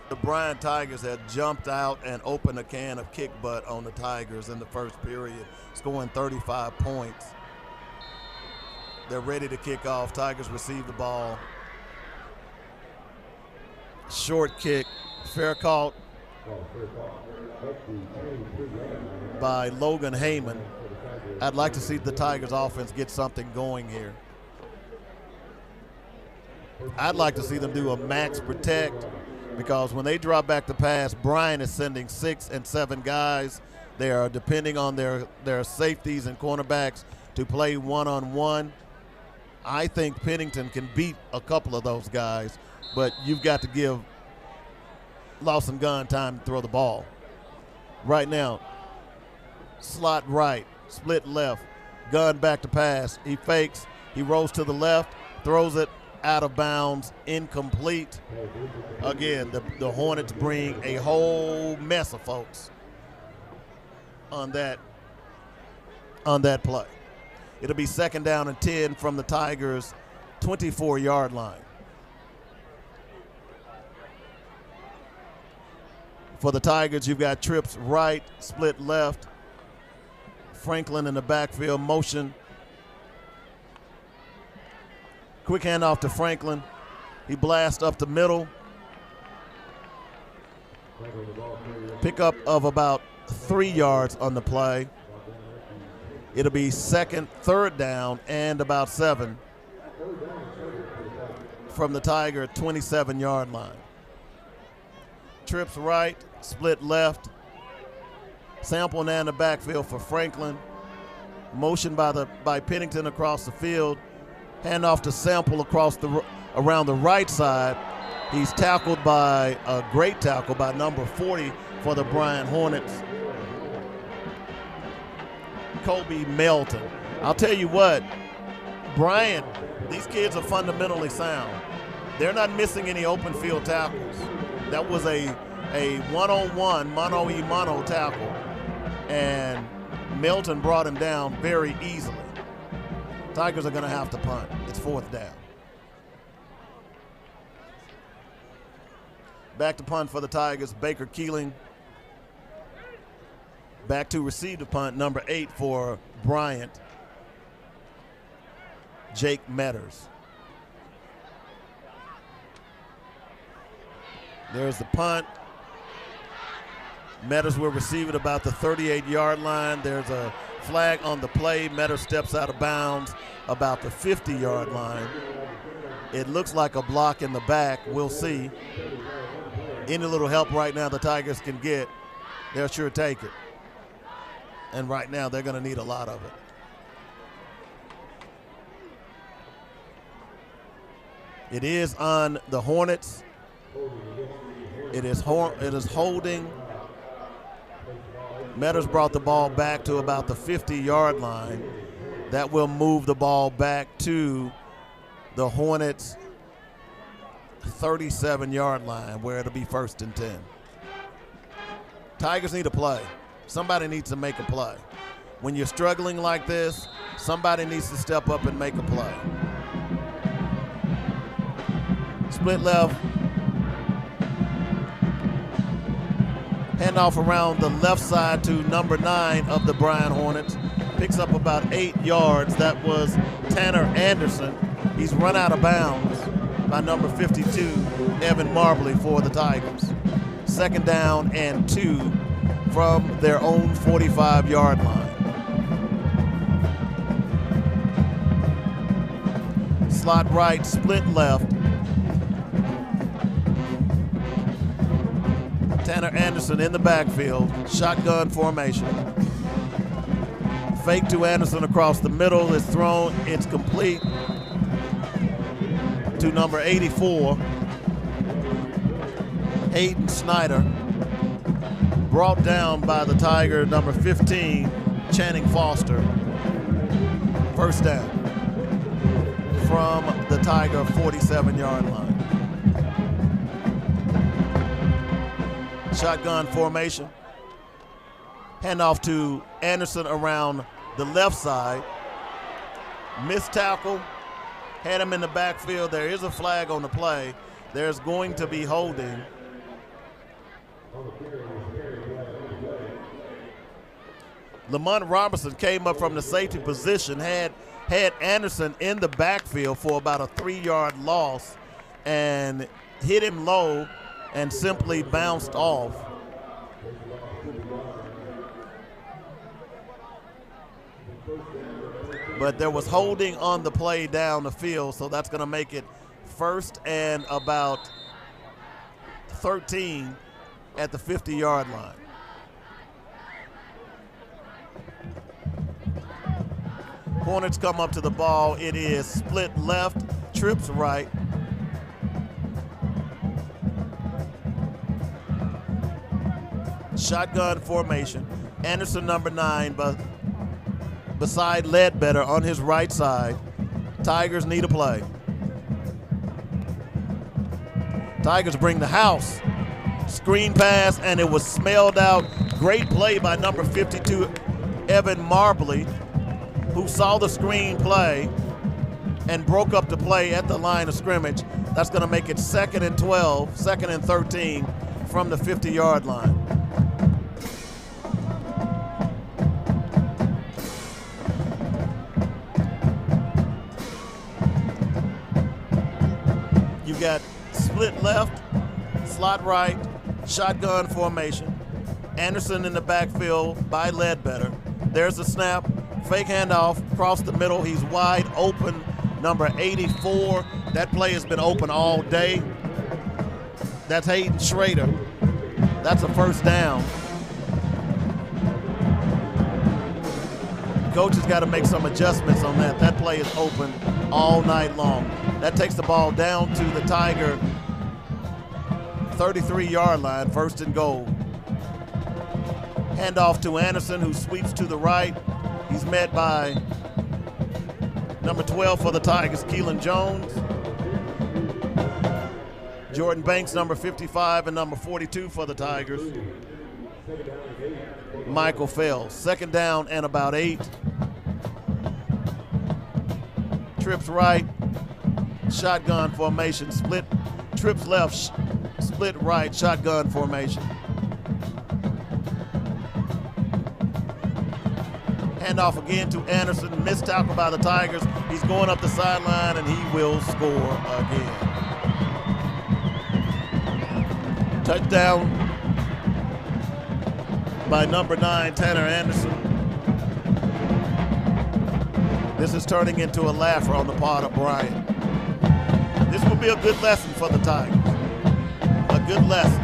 The Bryant Tigers had jumped out and opened a can of kick butt on the Tigers in the first period, scoring 35 points. They're ready to kick off. Tigers receive the ball. Short kick, fair caught by Logan Heyman. I'd like to see the Tigers offense get something going here. I'd like to see them do a max protect, because when they drop back to pass, Bryant is sending 6 and 7 guys. They are depending on their safeties and cornerbacks to play one-on-one. I think Pennington can beat a couple of those guys, but you've got to give Lawson Gunn time to throw the ball. Right now, slot right, split left, Gunn back to pass. He fakes, he rolls to the left, throws it out of bounds, incomplete. Again, the Hornets bring a whole mess of folks on that play. It'll be 2nd down and 10 from the Tigers' 24-yard line. For the Tigers, you've got trips right, split left. Franklin in the backfield, motion. Quick handoff to Franklin. He blasts up the middle. Pickup of about 3 yards on the play. It'll be 3rd down and about 7 from the Tiger 27-yard line. Trips right, split left. Sample now in the backfield for Franklin. Motion by Pennington across the field. Handoff to Sample around the right side. He's tackled by a great tackle by number 40 for the Bryant Hornets, Kobe Melton. I'll tell you what, Bryant, these kids are fundamentally sound. They're not missing any open field tackles. That was a one-on-one, mano-y-mano tackle, and Melton brought him down very easily. Tigers are going to have to punt. It's 4th down. Back to punt for the Tigers, Baker Keeling. Back to receive the punt, number 8 for Bryant, Jake Metters. There's the punt. Metters will receive it about the 38-yard line. There's a flag on the play. Metters steps out of bounds about the 50-yard line. It looks like a block in the back. We'll see. Any little help right now the Tigers can get, they'll sure take it. And right now they're going to need a lot of it. It is on the Hornets. It is holding. Metters brought the ball back to about the 50-yard line. That will move the ball back to the Hornets' 37-yard line, where it'll be 1st and 10. Tigers need a play. Somebody needs to make a play. When you're struggling like this, somebody needs to step up and make a play. Split left. Handoff around the left side to number 9 of the Bryan Hornets. Picks up about 8 yards. That was Tanner Anderson. He's run out of bounds by number 52, Evan Marbley, for the Tigers. 2nd down and 2 from their own 45-yard line. Slot right, split left. Tanner Anderson in the backfield, shotgun formation. Fake to Anderson across the middle. It's thrown, it's complete to number 84, Hayden Snyder. Brought down by the Tiger, number 15, Channing Foster. 1st down from the Tiger 47-yard line. Shotgun formation. Handoff to Anderson around the left side. Missed tackle. Had him in the backfield. There is a flag on the play. There's going to be holding. Lamont Robertson came up from the safety position, had Anderson in the backfield for about a 3-yard loss and hit him low and simply bounced off. But there was holding on the play down the field, so that's going to make it 1st and about 13 at the 50-yard line. Hornets come up to the ball. It is split left, trips right. Shotgun formation. Anderson, number 9, but beside Ledbetter on his right side. Tigers need a play. Tigers bring the house. Screen pass, and it was smelled out. Great play by number 52, Evan Marbley, who saw the screen play and broke up the play at the line of scrimmage. That's going to make it 2nd and 12, 2nd and 13 from the 50-yard line. You got split left, slot right, shotgun formation. Anderson in the backfield by Ledbetter. There's a snap, fake handoff, across the middle. He's wide open, number 84. That play has been open all day. That's Hayden Schrader. That's a 1st down. Coach has got to make some adjustments on that. That play is open all night long. That takes the ball down to the Tiger 33-yard line, 1st and goal. Handoff to Anderson, who sweeps to the right. He's met by number 12 for the Tigers, Keelan Jones. Jordan Banks, number 55, and number 42 for the Tigers, Michael Fells. 2nd down and about 8. Trips right, shotgun formation, split, trips left, split right, shotgun formation. Handoff again to Anderson, missed tackle by the Tigers. He's going up the sideline and he will score again. Touchdown, by number 9, Tanner Anderson. This is turning into a laugher on the part of Bryant. This will be a good lesson for the Tigers. A good lesson.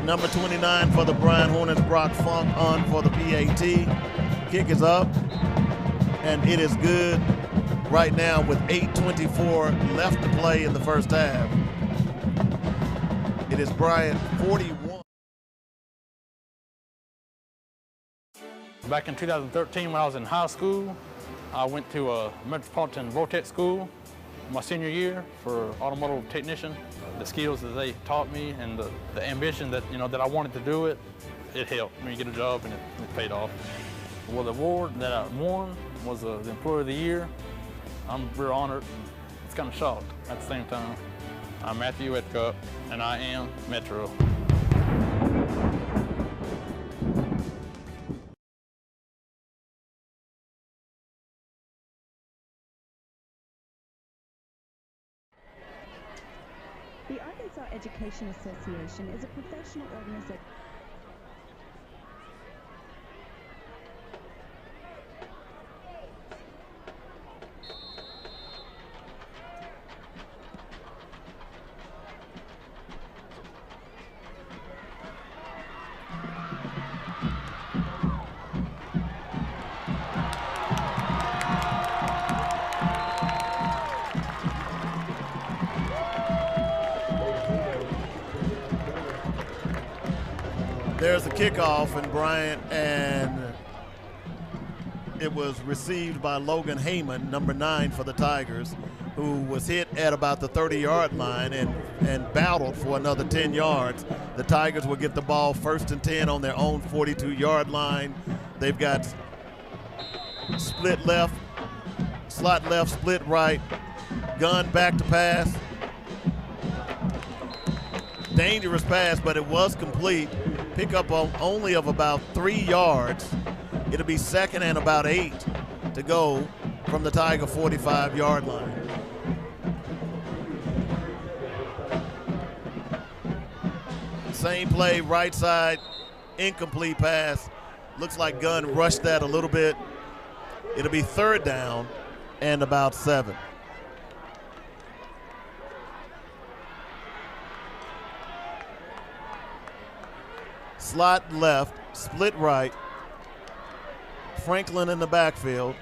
Number 29 for the Bryant Hornets, Brock Funk, on for the PAT. Kick is up, and it is good right now with 8:24 left to play in the first half. It is Bryant 41. Back in 2013, when I was in high school, I went to a Metropolitan Vortex School my senior year for automotive technician. The skills that they taught me and the ambition that, that I wanted to do it, it helped me get a job, and it paid off. Well, the award that I won was the Employee of the Year. I'm real honored. It's kind of shocked at the same time. I'm Matthew Whitcup, and I am Metro. The Arkansas Education Association is a professional organization. There's a kickoff in Bryant, and it was received by Logan Heyman, number 9 for the Tigers, who was hit at about the 30-yard line and battled for another 10 yards. The Tigers will get the ball 1st and 10 on their own 42-yard line. They've got split left, slot left, split right, gun back to pass. Dangerous pass, but it was complete. Pickup only of about 3 yards. It'll be 2nd and about 8 to go from the Tiger 45-yard line. Same play, right side, incomplete pass. Looks like Gunn rushed that a little bit. It'll be 3rd down and about 7. Slot left, split right. Franklin in the backfield.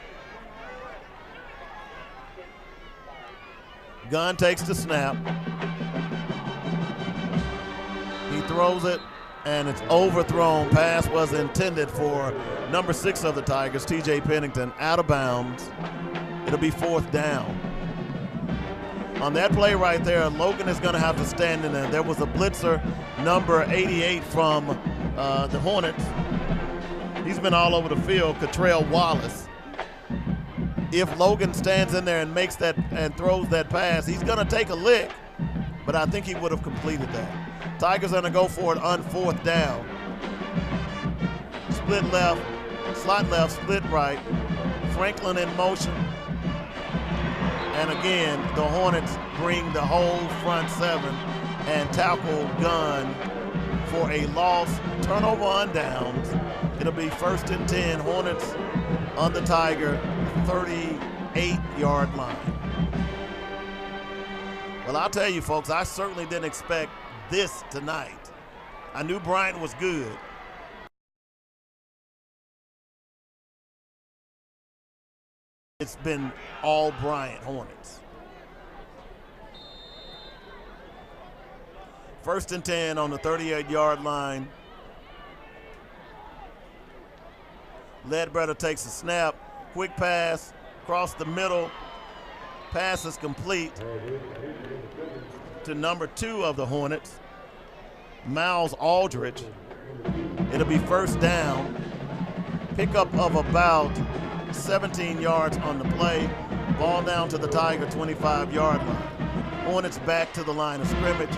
Gunn takes the snap. He throws it, and it's overthrown. Pass was intended for number 6 of the Tigers, TJ Pennington, out of bounds. It'll be 4th down. On that play right there, Logan is going to have to stand in there. There was a blitzer, number 88 from the Hornets. He's been all over the field, Catrell Wallace. If Logan stands in there and makes that and throws that pass, he's going to take a lick, but I think he would have completed that. Tigers are going to go for it on 4th down. Split left, slot left, split right. Franklin in motion. And again, the Hornets bring the whole front 7 and tackle Gunn for a loss, turnover on downs. It'll be 1st and 10, Hornets on the Tiger 38-yard line. Well, I'll tell you folks, I certainly didn't expect this tonight. I knew Bryant was good. It's been all Bryant Hornets. 1st and 10 on the 38-yard line. Ledbetter takes a snap, quick pass, across the middle. Pass is complete to number 2 of the Hornets, Miles Aldridge. It'll be 1st down. Pickup of about 17 yards on the play. Ball down to the Tiger 25-yard line. Hornets back to the line of scrimmage.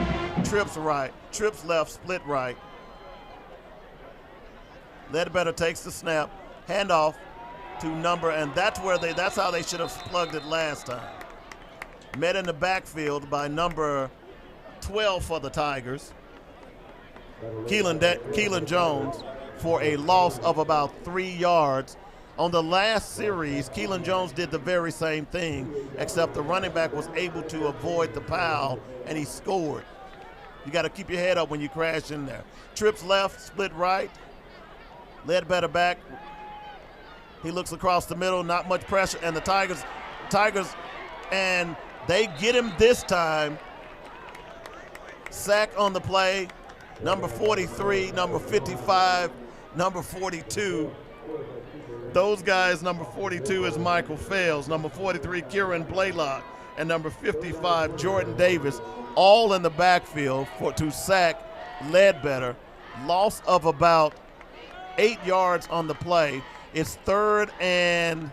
Trips right, trips left, split right. Ledbetter takes the snap, handoff to number, and that's how they should have plugged it last time. Met in the backfield by number 12 for the Tigers. Keelan Jones for a loss of about 3 yards. On the last series, Keelan Jones did the very same thing, except the running back was able to avoid the foul, and he scored. You got to keep your head up when you crash in there. Trips left, split right. Ledbetter back. He looks across the middle, not much pressure, and the Tigers, and they get him this time. Sack on the play. Number 43, number 55, number 42. Those guys, number 42 is Michael Fales, number 43, Kieran Blaylock, and number 55, Jordan Davis, all in the backfield to sack Ledbetter. Loss of about 8 yards on the play. It's 3rd and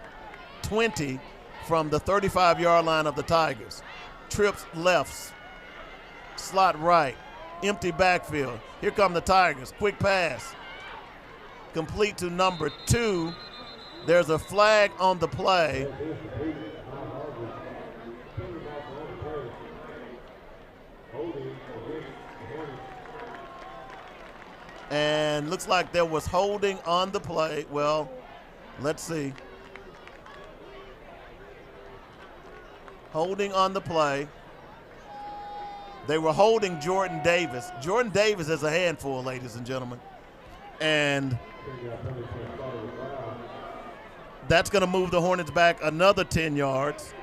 20 from the 35-yard line of the Tigers. Trips left, slot right, empty backfield. Here come the Tigers. Quick pass. Complete to number 2. There's a flag on the play. And looks like there was holding on the play. Well, let's see. Holding on the play. They were holding Jordan Davis. Jordan Davis is a handful, ladies and gentlemen. And that's going to move the Hornets back another 10 yards.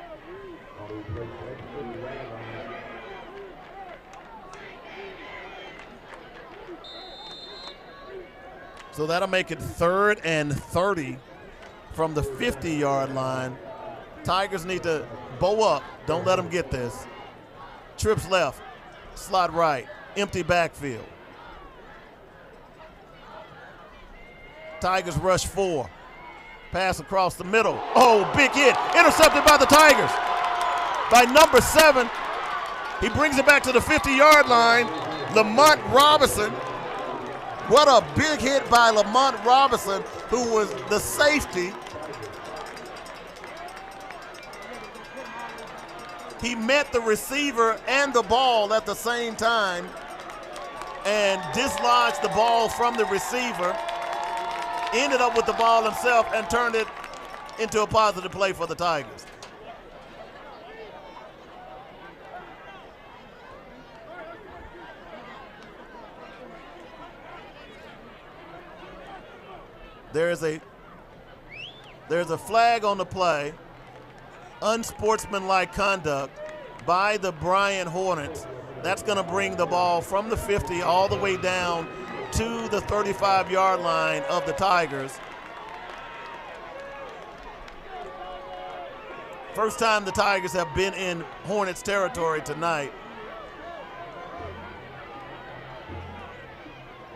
So that'll make it 3rd and 30 from the 50-yard line. Tigers need to bow up. Don't let them get this. Trips left, slot right, empty backfield. Tigers rush 4. Pass across the middle. Oh, big hit. Intercepted by the Tigers. By number 7. He brings it back to the 50-yard line. Lamont Robinson. What a big hit by Lamont Robinson, who was the safety. He met the receiver and the ball at the same time and dislodged the ball from the receiver. Ended up with the ball himself and turned it into a positive play for the Tigers. There's a flag on the play. Unsportsmanlike conduct by the Bryant Hornets. That's going to bring the ball from the 50 all the way down to the 35-yard line of the Tigers. First time the Tigers have been in Hornets territory tonight.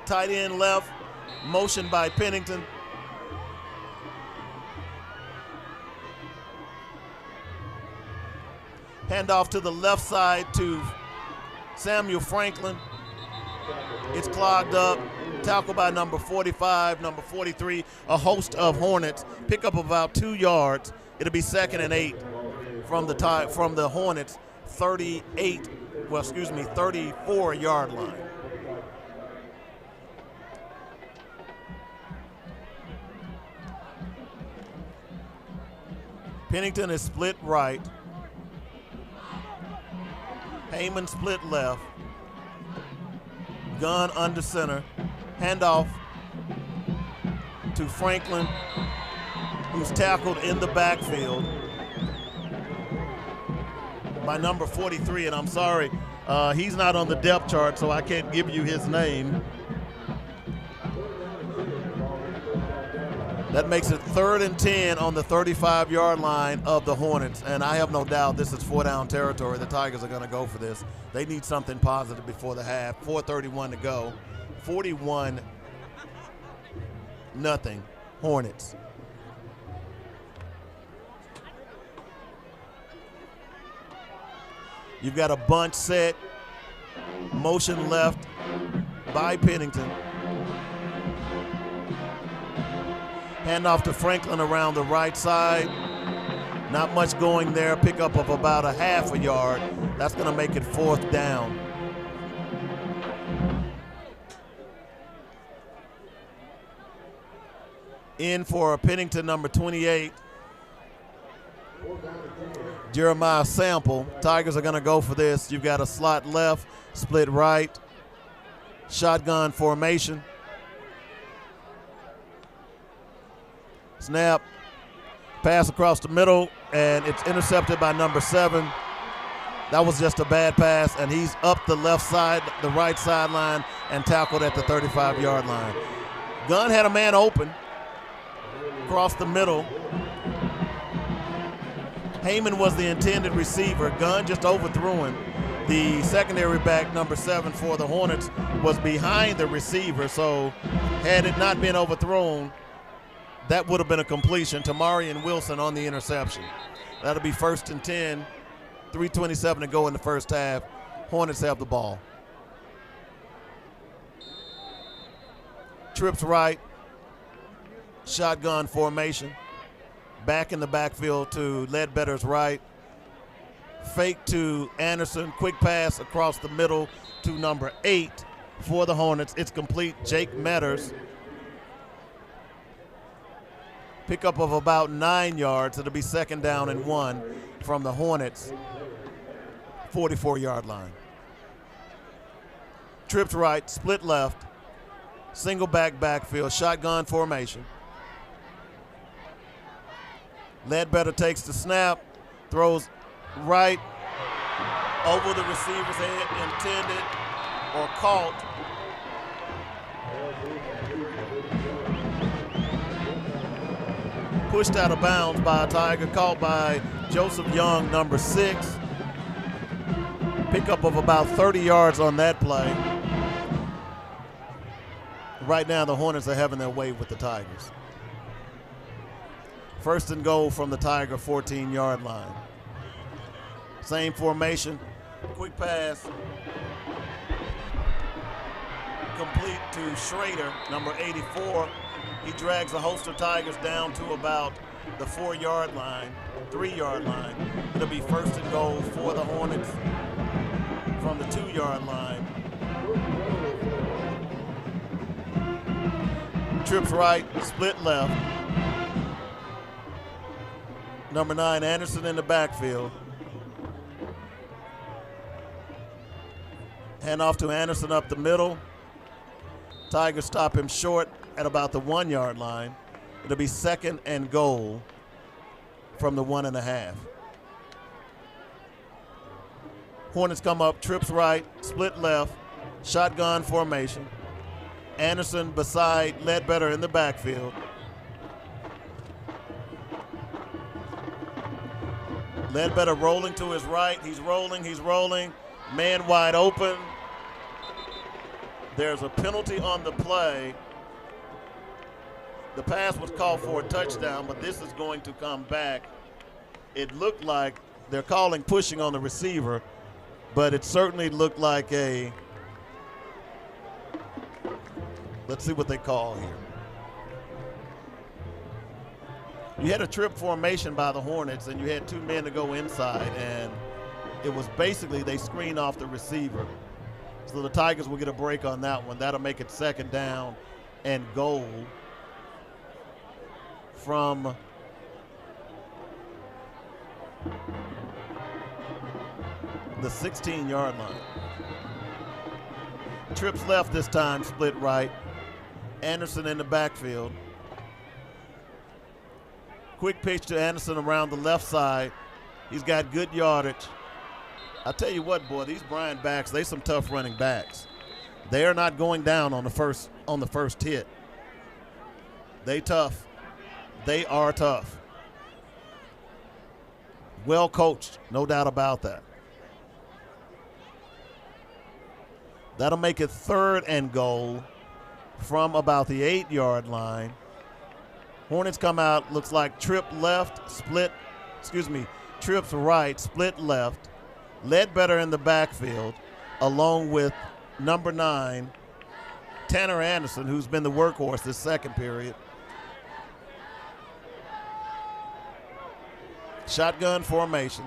Tight end left, motion by Pennington. Handoff to the left side to Samuel Franklin. It's clogged up. Tackle by number 45, number 43, a host of Hornets. Pick up about 2 yards. It'll be 2nd and 8 from the Hornets 34-yard line. Pennington is split right. Heyman split left. Gunn under center. Handoff to Franklin, who's tackled in the backfield by number 43, and I'm sorry, he's not on the depth chart, so I can't give you his name. That makes it 3rd and 10 on the 35-yard line of the Hornets, and I have no doubt this is 4-down territory. The Tigers are going to go for this. They need something positive before the half. 4:31 to go. 41-0 Hornets. You've got a bunch set, motion left by Pennington. Handoff to Franklin around the right side. Not much going there. Pickup of about a half a yard. That's going to make it 4th down. In for Pennington, number 28, Jeremiah Sample. Tigers are going to go for this. You've got a slot left, split right, shotgun formation. Snap, pass across the middle, and it's intercepted by number 7. That was just a bad pass, and he's up the left side, the right sideline, and tackled at the 35-yard line. Gunn had a man open across the middle. Heyman was the intended receiver. Gunn just overthrew him. The secondary back, number 7 for the Hornets, was behind the receiver, so had it not been overthrown, that would have been a completion to Marion Wilson on the interception. That'll be 1st and 10, 3:27 to go in the first half. Hornets have the ball. Trips right, shotgun formation. Back in the backfield to Ledbetter's right. Fake to Anderson, quick pass across the middle to number 8 for the Hornets. It's complete. Jake Metters. Pickup of about 9 yards. It'll be 2nd down and 1 from the Hornets' 44-yard line. Trips right, split left, single backfield, shotgun formation. Ledbetter takes the snap, throws right over the receiver's head, intended or caught. Pushed out of bounds by a Tiger, caught by Joseph Young, number 6. Pickup of about 30 yards on that play. Right now, the Hornets are having their way with the Tigers. 1st and goal from the Tiger 14-yard line. Same formation, quick pass. Complete to Schrader, number 84. He drags the Holster Tigers down to about the 4-yard line, 3-yard line. It'll be 1st and goal for the Hornets from the 2-yard line. Trips right, split left. Number 9, Anderson in the backfield. Hand off to Anderson up the middle. Tigers stop him short at about the 1-yard line. It'll be 2nd and goal from the 1.5. Hornets come up, trips right, split left, shotgun formation. Anderson beside Ledbetter in the backfield. Ledbetter rolling to his right. He's rolling. Man wide open. There's a penalty on the play. The pass was called for a touchdown, but this is going to come back. It looked like they're calling pushing on the receiver, but it certainly looked like a, let's see what they call here. You had a trip formation by the Hornets, and you had 2 men to go inside, and it was basically they screen off the receiver. So the Tigers will get a break on that one. That'll make it 2nd down and goal from the 16-yard line. Trips left this time, split right. Anderson in the backfield. Quick pitch to Anderson around the left side. He's got good yardage. I tell you what, boy, these Bryant backs, they some tough running backs. They are not going down on the first hit. They tough. They are tough. Well coached, no doubt about that. That'll make it 3rd and goal from about the 8-yard line. Hornets come out, looks like trip left, trips right, split left. Ledbetter in the backfield, along with number 9, Tanner Anderson, who's been the workhorse this second period. Shotgun formation.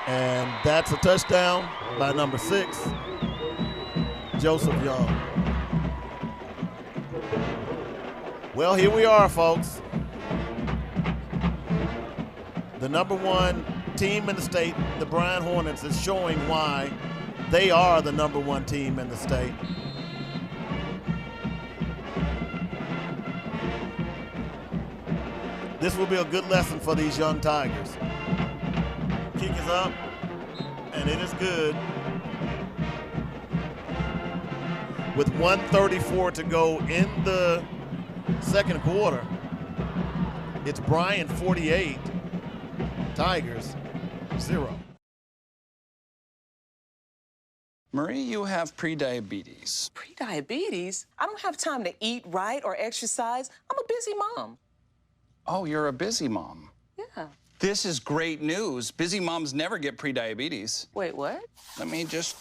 And that's a touchdown by number 6. Joseph Young. Well, here we are, folks. The #1 team in the state, the Bryan Hornets, is showing why they are the #1 team in the state. This will be a good lesson for these young Tigers. Kick is up, and it is good. With 1:34 to go in the second quarter, it's Bryan 48, Tigers 0. Marie, you have prediabetes. Prediabetes? I don't have time to eat right or exercise. I'm a busy mom. Oh, you're a busy mom. Yeah. This is great news. Busy moms never get prediabetes. Wait, what? Let me just...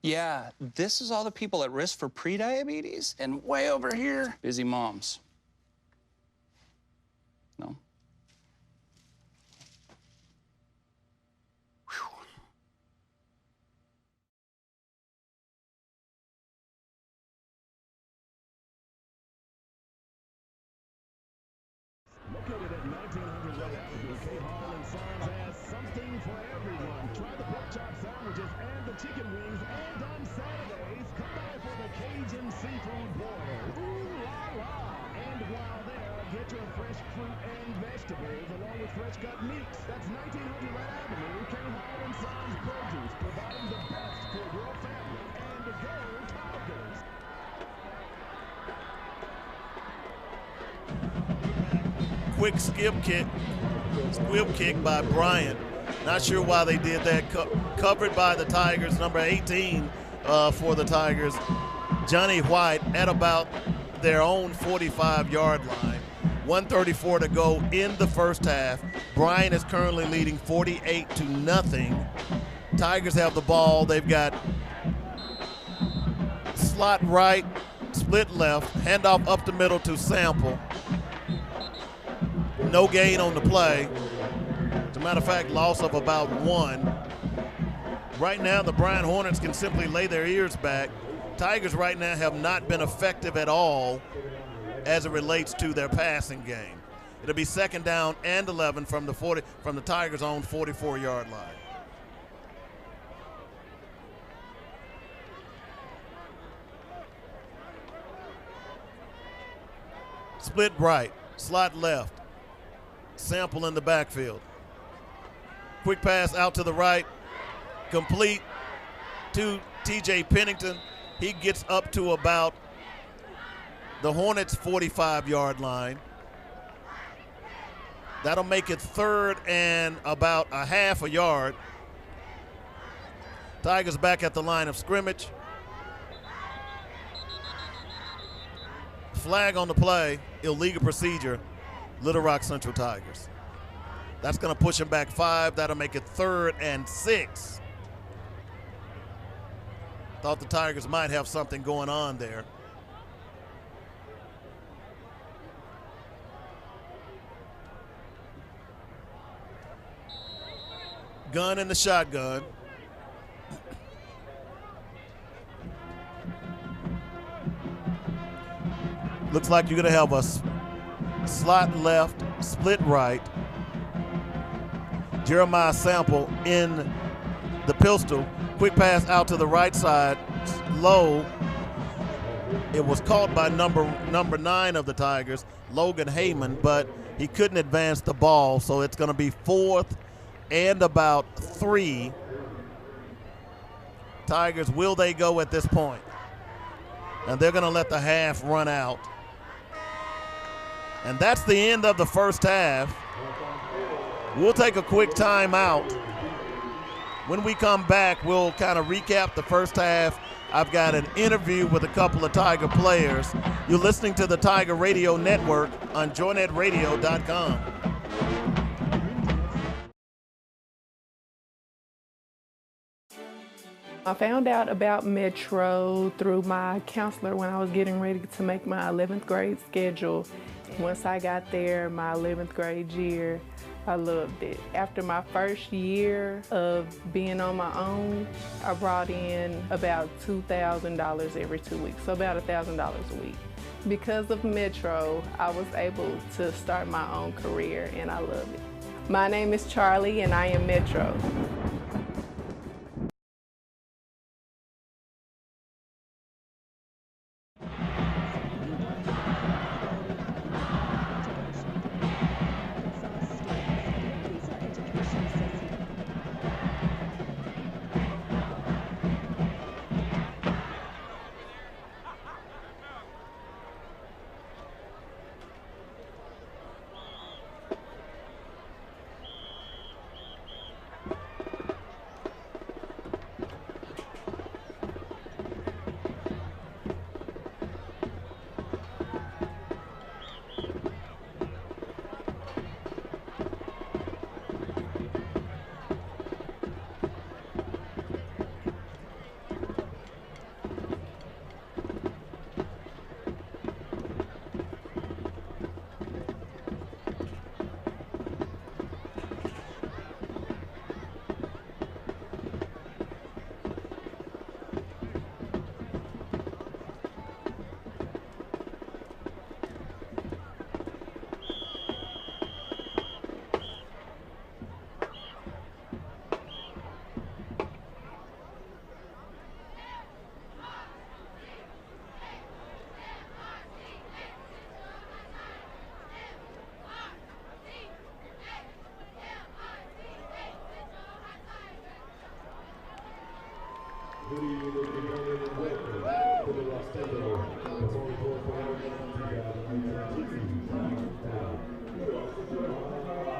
Yeah, this is all the people at risk for prediabetes, and way over here, busy moms. No? Located at 1900 Red Avenue, K. Hall and Sons has something for everyone. Try the pork chop sandwiches and the chicken wings. And on Saturdays, come by for the Cajun seafood boil. Ooh la la! And while there, get your fresh fruit and vegetables along with fresh cut meats. That's 1900 Red Avenue, K. Hall and Sons Produce, providing the best for your family. And go Tigers! Quick squib kick by Bryant. Not sure why they did that. Covered by the Tigers, number 18 for the Tigers, Johnny White, at about their own 45-yard line. 1:34 to go in the first half. Bryant is currently leading 48-0. Tigers have the ball. They've got slot right, split left, handoff up the middle to Sample. No gain on the play. As a matter of fact, loss of about 1. Right now, the Bryan Hornets can simply lay their ears back. Tigers right now have not been effective at all as it relates to their passing game. It'll be 2nd down and 11 from the Tigers' own 44-yard line. Split right, slot left. Sample in the backfield. Quick pass out to the right, complete to T.J. Pennington. He gets up to about the Hornets' 45-yard line. That'll make it 3rd and about a half a yard. Tigers back at the line of scrimmage. Flag on the play, illegal procedure. Little Rock Central Tigers. That's going to push him back 5. That'll make it 3rd and 6. Thought the Tigers might have something going on there. Gun in the shotgun. Looks like you're going to have a slot left, split right. Jeremiah Sample in the pistol. Quick pass out to the right side, low. It was caught by number 9 of the Tigers, Logan Heyman, but he couldn't advance the ball, so it's going to be 4th and about 3. Tigers, will they go at this point? And they're going to let the half run out. And that's the end of the first half. We'll take a quick timeout. When we come back, we'll kind of recap the first half. I've got an interview with a couple of Tiger players. You're listening to the Tiger Radio Network on joynetradio.com. I found out about Metro through my counselor when I was getting ready to make my 11th grade schedule. Once I got there, my 11th grade year, I loved it. After my first year of being on my own, I brought in about $2,000 every 2 weeks, so about $1,000 a week. Because of Metro, I was able to start my own career, and I love it. My name is Charlie, and I am Metro.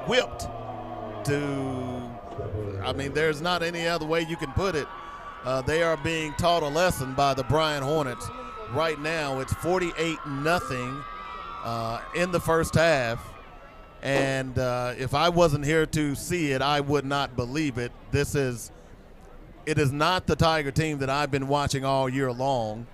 Whipped I mean, there's not any other way you can put it. They are being taught a lesson by the Bryan Hornets. Right now, it's 48-0 in the first half. And if I wasn't here to see it, I would not believe it. It is not the Tiger team that I've been watching all year long.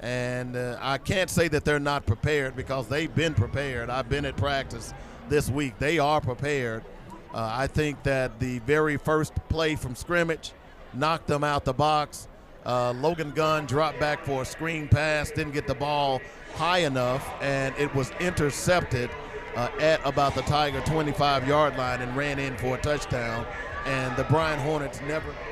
And I can't say that they're not prepared because they've been prepared. I've been at practice this week. They are prepared. I think that the very first play from scrimmage knocked them out the box. Logan Gunn dropped back for a screen pass, didn't get the ball high enough, and it was intercepted at about the Tiger 25-yard line and ran in for a touchdown. And the Bryan Hornets never –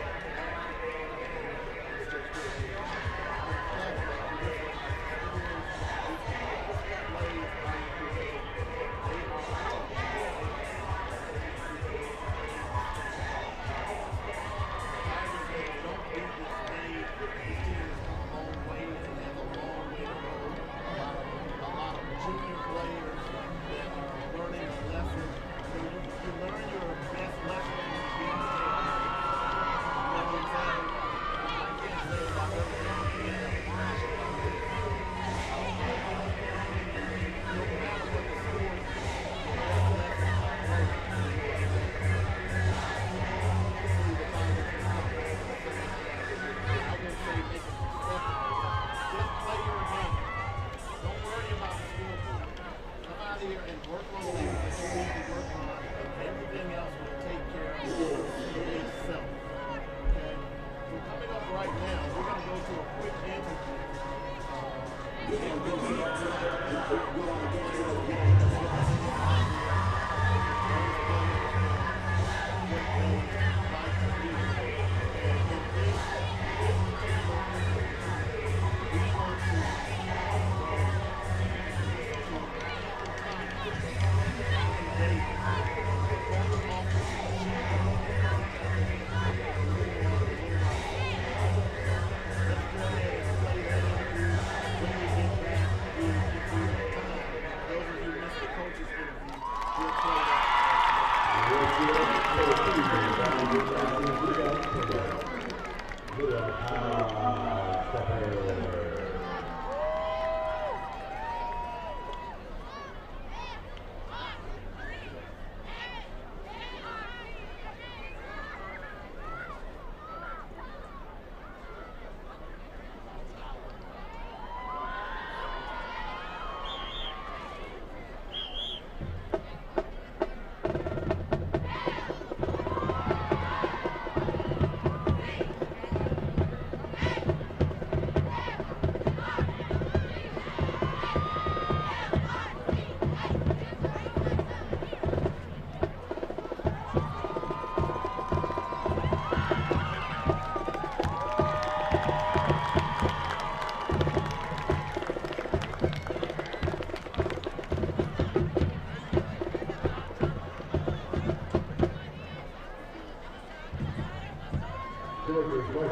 We're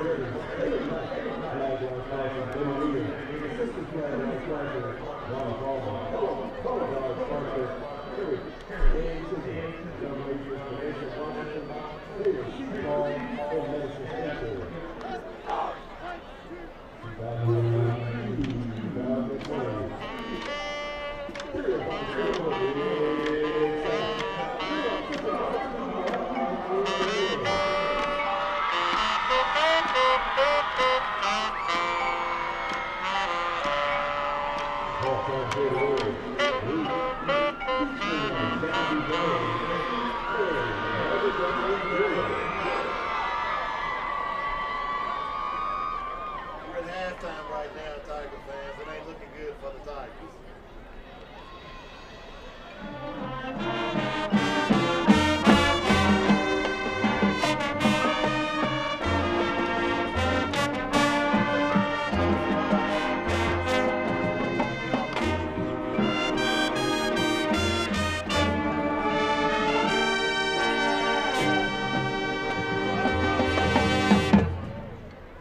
at halftime right now, Tiger fans. It ain't looking good for the Tigers.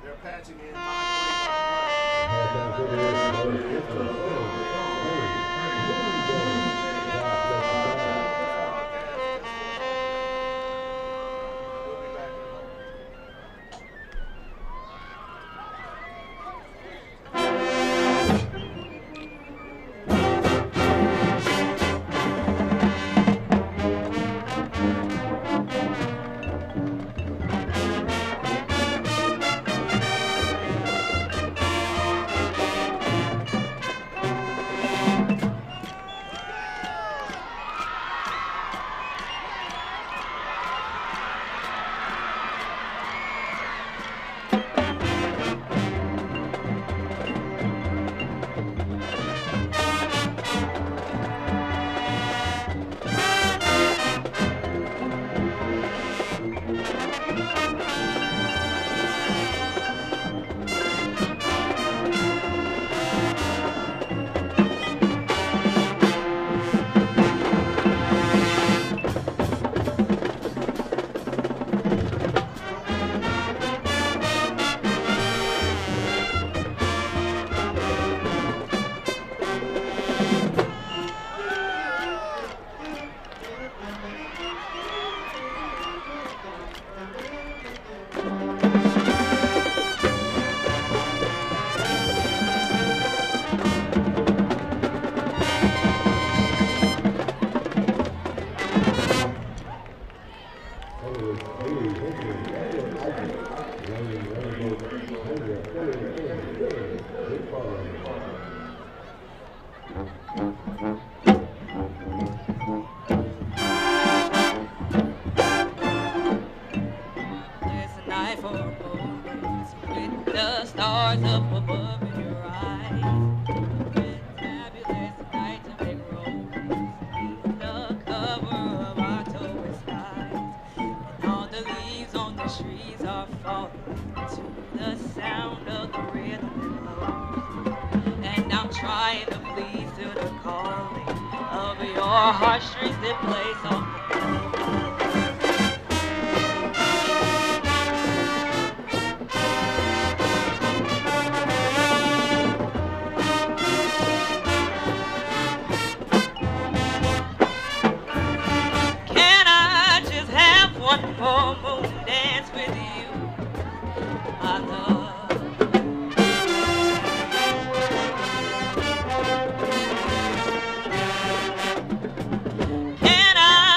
They're patching in heartstrings that play soft. Can I just have one more moon dance with you, my love? Can I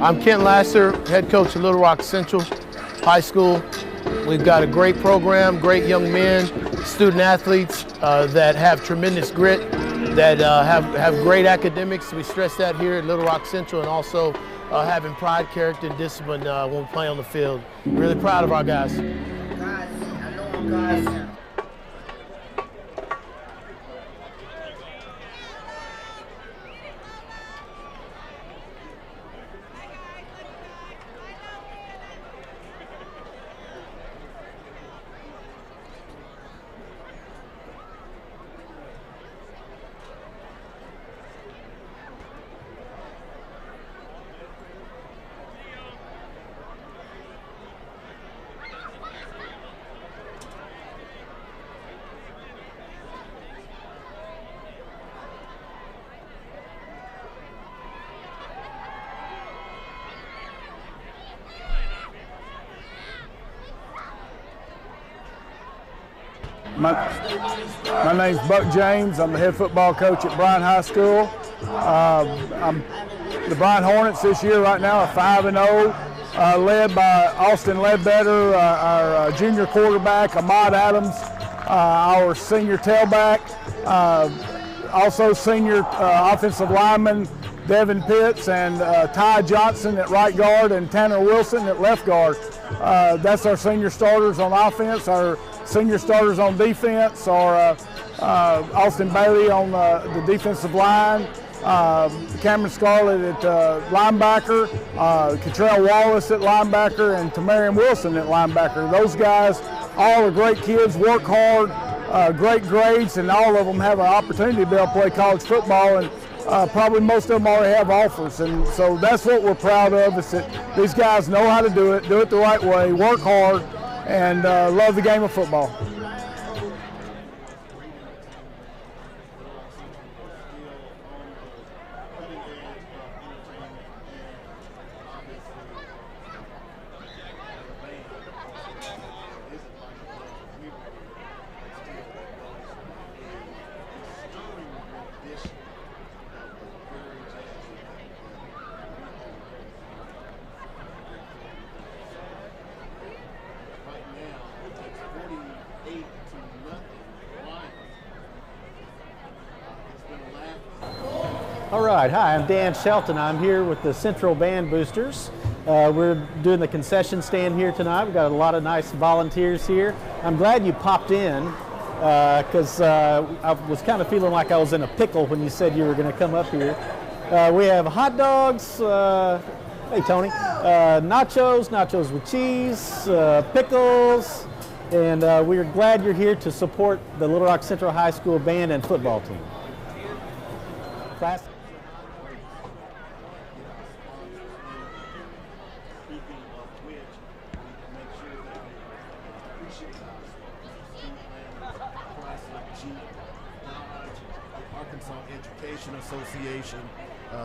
I'm Ken Lasser, head coach at Little Rock Central High School. We've got a great program, great young men, student athletes that have tremendous grit, that have great academics. We stress that here at Little Rock Central, and also having pride, character, and discipline when we play on the field. Really proud of our guys. My name's Buck James. I'm the head football coach at Bryan High School. The Bryan Hornets this year right now are 5-0, led by Austin Ledbetter, our junior quarterback, Ahmad Adams, our senior tailback, also senior offensive lineman Devin Pitts, and Ty Johnson at right guard and Tanner Wilson at left guard. That's our senior starters on offense. Our senior starters on defense are Austin Bailey on the defensive line, Cameron Scarlett at linebacker, Catrell Wallace at linebacker, and Tamarian Wilson at linebacker. Those guys all are great kids, work hard, great grades, and all of them have an opportunity to be able to play college football, and probably most of them already have offers. And so that's what we're proud of, is that these guys know how to do it the right way, work hard, and love the game of football. All right, hi, I'm Dan Shelton. I'm here with the Central Band Boosters, We're doing the concession stand here tonight. We've got a lot of nice volunteers here. I'm glad you popped in because I was kind of feeling like I was in a pickle when you said you were going to come up here. We have hot dogs, hey Tony, nachos with cheese, pickles, and we're glad you're here to support the Little Rock Central High School band and football team. Class. Arkansas Education Association,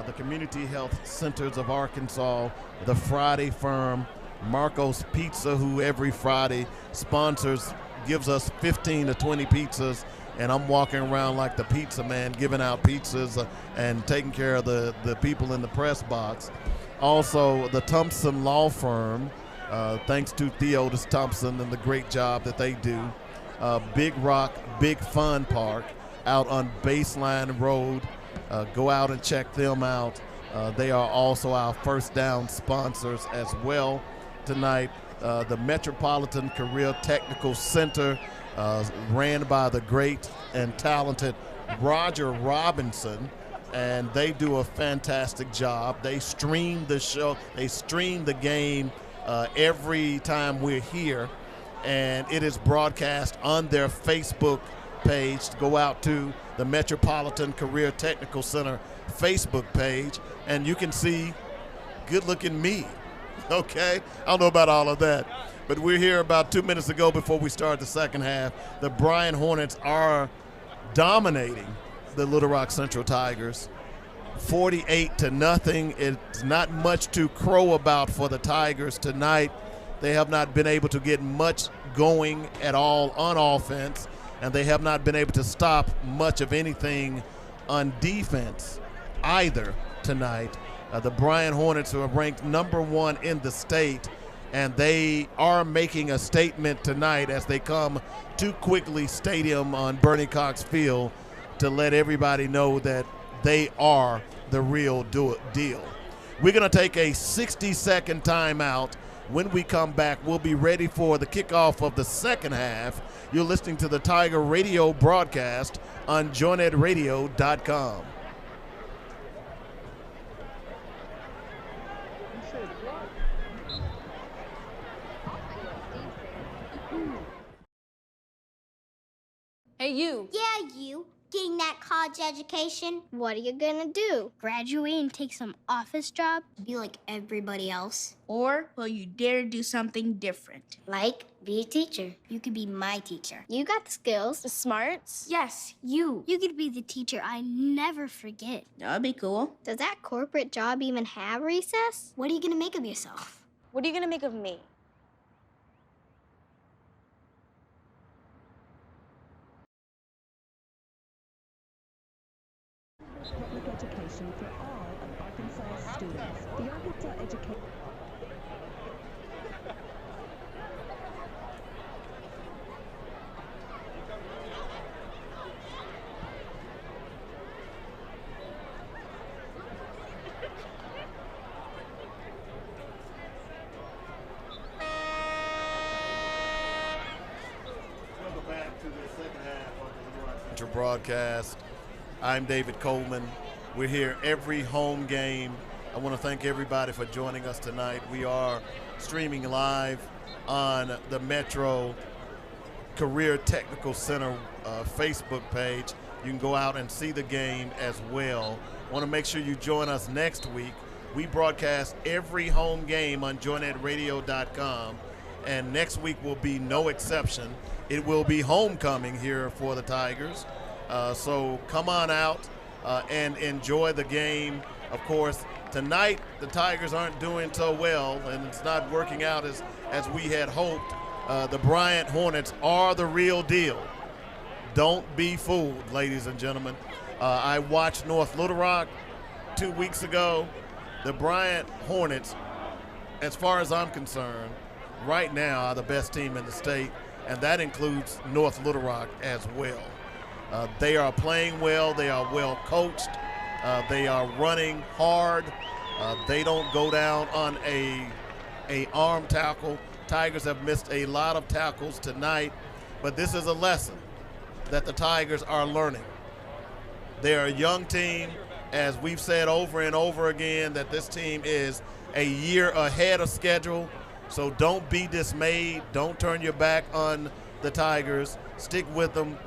the Community Health Centers of Arkansas, the Friday Firm, Marco's Pizza, who every Friday sponsors, gives us 15 to 20 pizzas, and I'm walking around like the pizza man, giving out pizzas and taking care of the people in the press box. Also, the Thompson Law Firm, thanks to Theodis Thompson and the great job that they do. Big Rock Big Fun Park out on Baseline Road. Go out and check them out. They are also our First Down sponsors as well tonight. The Metropolitan Career Technical Center, ran by the great and talented Roger Robinson, and they do a fantastic job. They stream the show, they stream the game every time we're here, and it is broadcast on their Facebook page. Go out to the Metropolitan Career Technical Center Facebook page, and you can see good-looking me. Okay, I don't know about all of that, but we're here about 2 minutes ago before we start the second half. The Bryant Hornets are dominating the Little Rock Central Tigers, 48-0. It's not much to crow about for the Tigers tonight. They have not been able to get much going at all on offense, and they have not been able to stop much of anything on defense either tonight. The Bryant Hornets, who are ranked #1 in the state, and they are making a statement tonight as they come to Quigley Stadium on Bernie Cox Field to let everybody know that they are the real deal. We're going to take a 60-second timeout. When we come back, we'll be ready for the kickoff of the second half. You're listening to the Tiger Radio broadcast on joynetradio.com. Hey, you. Yeah, you. Getting that college education? What are you gonna do? Graduate and take some office job? Be like everybody else? Or will you dare do something different? Like, be a teacher. You could be my teacher. You got the skills. The smarts. Yes, you. You could be the teacher I never forget. That'd be cool. Does that corporate job even have recess? What are you gonna make of yourself? What are you gonna make of me? Public education for all of Arkansas students. The Arkansas Education. Welcome back to the second half of the Little Rock Central broadcast. I'm David Coleman. We're here every home game. I want to thank everybody for joining us tonight. We are streaming live on the Metro Career Technical Center Facebook page. You can go out and see the game as well. I want to make sure you join us next week. We broadcast every home game on joynetradio.com, and next week will be no exception. It will be homecoming here for the Tigers. So come on out and enjoy the game. Of course, tonight the Tigers aren't doing so well, and it's not working out as we had hoped. The Bryant Hornets are the real deal. Don't be fooled, ladies and gentlemen. I watched North Little Rock 2 weeks ago. The Bryant Hornets, as far as I'm concerned, right now are the best team in the state, and that includes North Little Rock as well. They are playing well. They are well coached. They are running hard. They don't go down on a arm tackle. Tigers have missed a lot of tackles tonight, but this is a lesson that the Tigers are learning. They're a young team, as we've said over and over again, that this team is a year ahead of schedule. So don't be dismayed. Don't turn your back on the Tigers. Stick with them.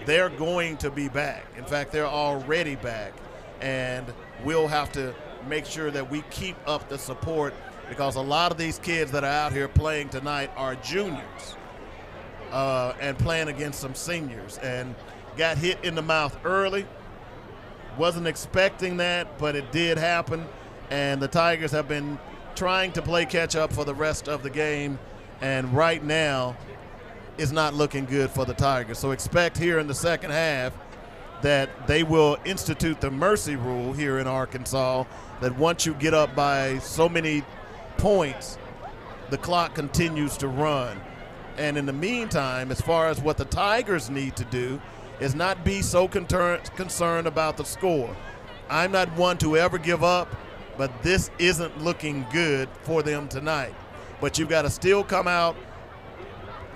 They're going to be back. In fact, they're already back. And we'll have to make sure that we keep up the support, because a lot of these kids that are out here playing tonight are juniors and playing against some seniors, and got hit in the mouth early. Wasn't expecting that, but it did happen, and the Tigers have been trying to play catch up for the rest of the game, and right now is not looking good for the Tigers. So expect here in the second half that they will institute the mercy rule here in Arkansas, that once you get up by so many points, the clock continues to run. And in the meantime, as far as what the Tigers need to do, is not be so concerned about the score. I'm not one to ever give up, but this isn't looking good for them tonight. But you've got to still come out,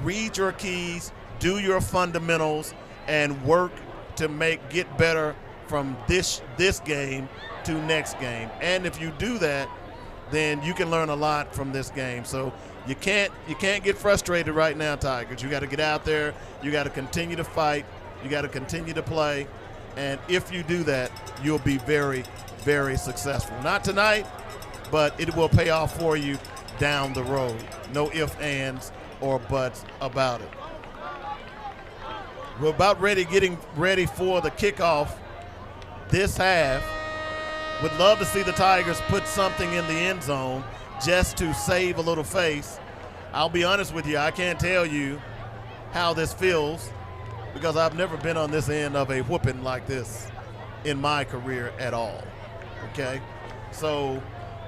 read your keys, do your fundamentals, and work to get better from this game to next game. And if you do that, then you can learn a lot from this game. So you can't get frustrated right now, Tigers. You got to get out there. You got to continue to fight. You got to continue to play. And if you do that, you'll be very, very successful. Not tonight, but it will pay off for you down the road. No ifs, ands, or buts about it. We're about getting ready for the kickoff this half. Would love to see the Tigers put something in the end zone just to save a little face. I'll be honest with you, I can't tell you how this feels, because I've never been on this end of a whooping like this in my career at all, okay? So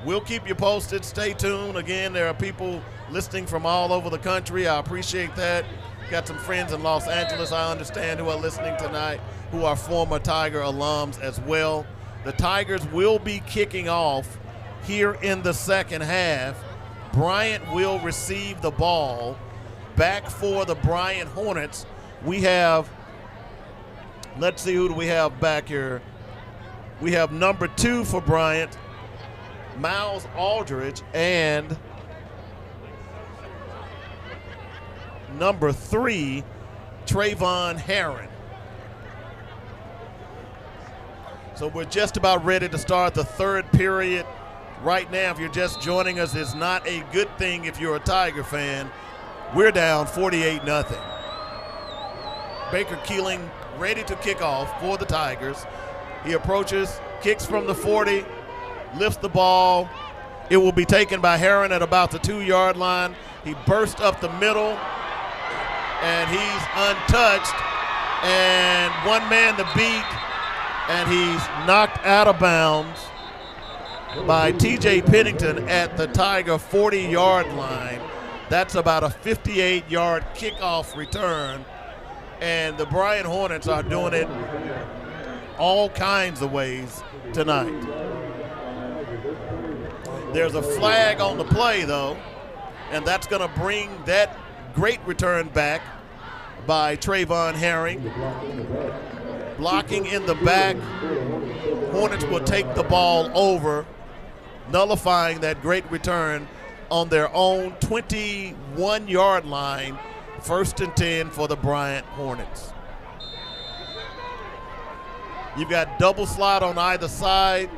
we'll keep you posted. Stay tuned. Again, there are people listening from all over the country. I appreciate that. Got some friends in Los Angeles, I understand, who are listening tonight, who are former Tiger alums as well. The Tigers will be kicking off here in the second half. Bryant will receive the ball. Back for the Bryant Hornets, we have, let's see, who do we have back here? We have number 2 for Bryant, Miles Aldridge, and number 3, Trayvon Herron. So we're just about ready to start the third period. Right now, if you're just joining us, it's not a good thing if you're a Tiger fan. We're down 48-0. Baker Keeling ready to kick off for the Tigers. He approaches, kicks from the 40, lifts the ball. It will be taken by Herron at about the 2-yard line. He bursts up the middle, and he's untouched. And one man to beat, and he's knocked out of bounds by T.J. Pennington at the Tiger 40-yard line. That's about a 58-yard kickoff return. And the Bryant Hornets are doing it all kinds of ways tonight. There's a flag on the play, though, and that's going to bring that great return back by Trayvon Herring. Blocking in the back. Hornets will take the ball over, nullifying that great return on their own 21-yard line. 1st and 10 for the Bryant Hornets. You've got double slot on either side.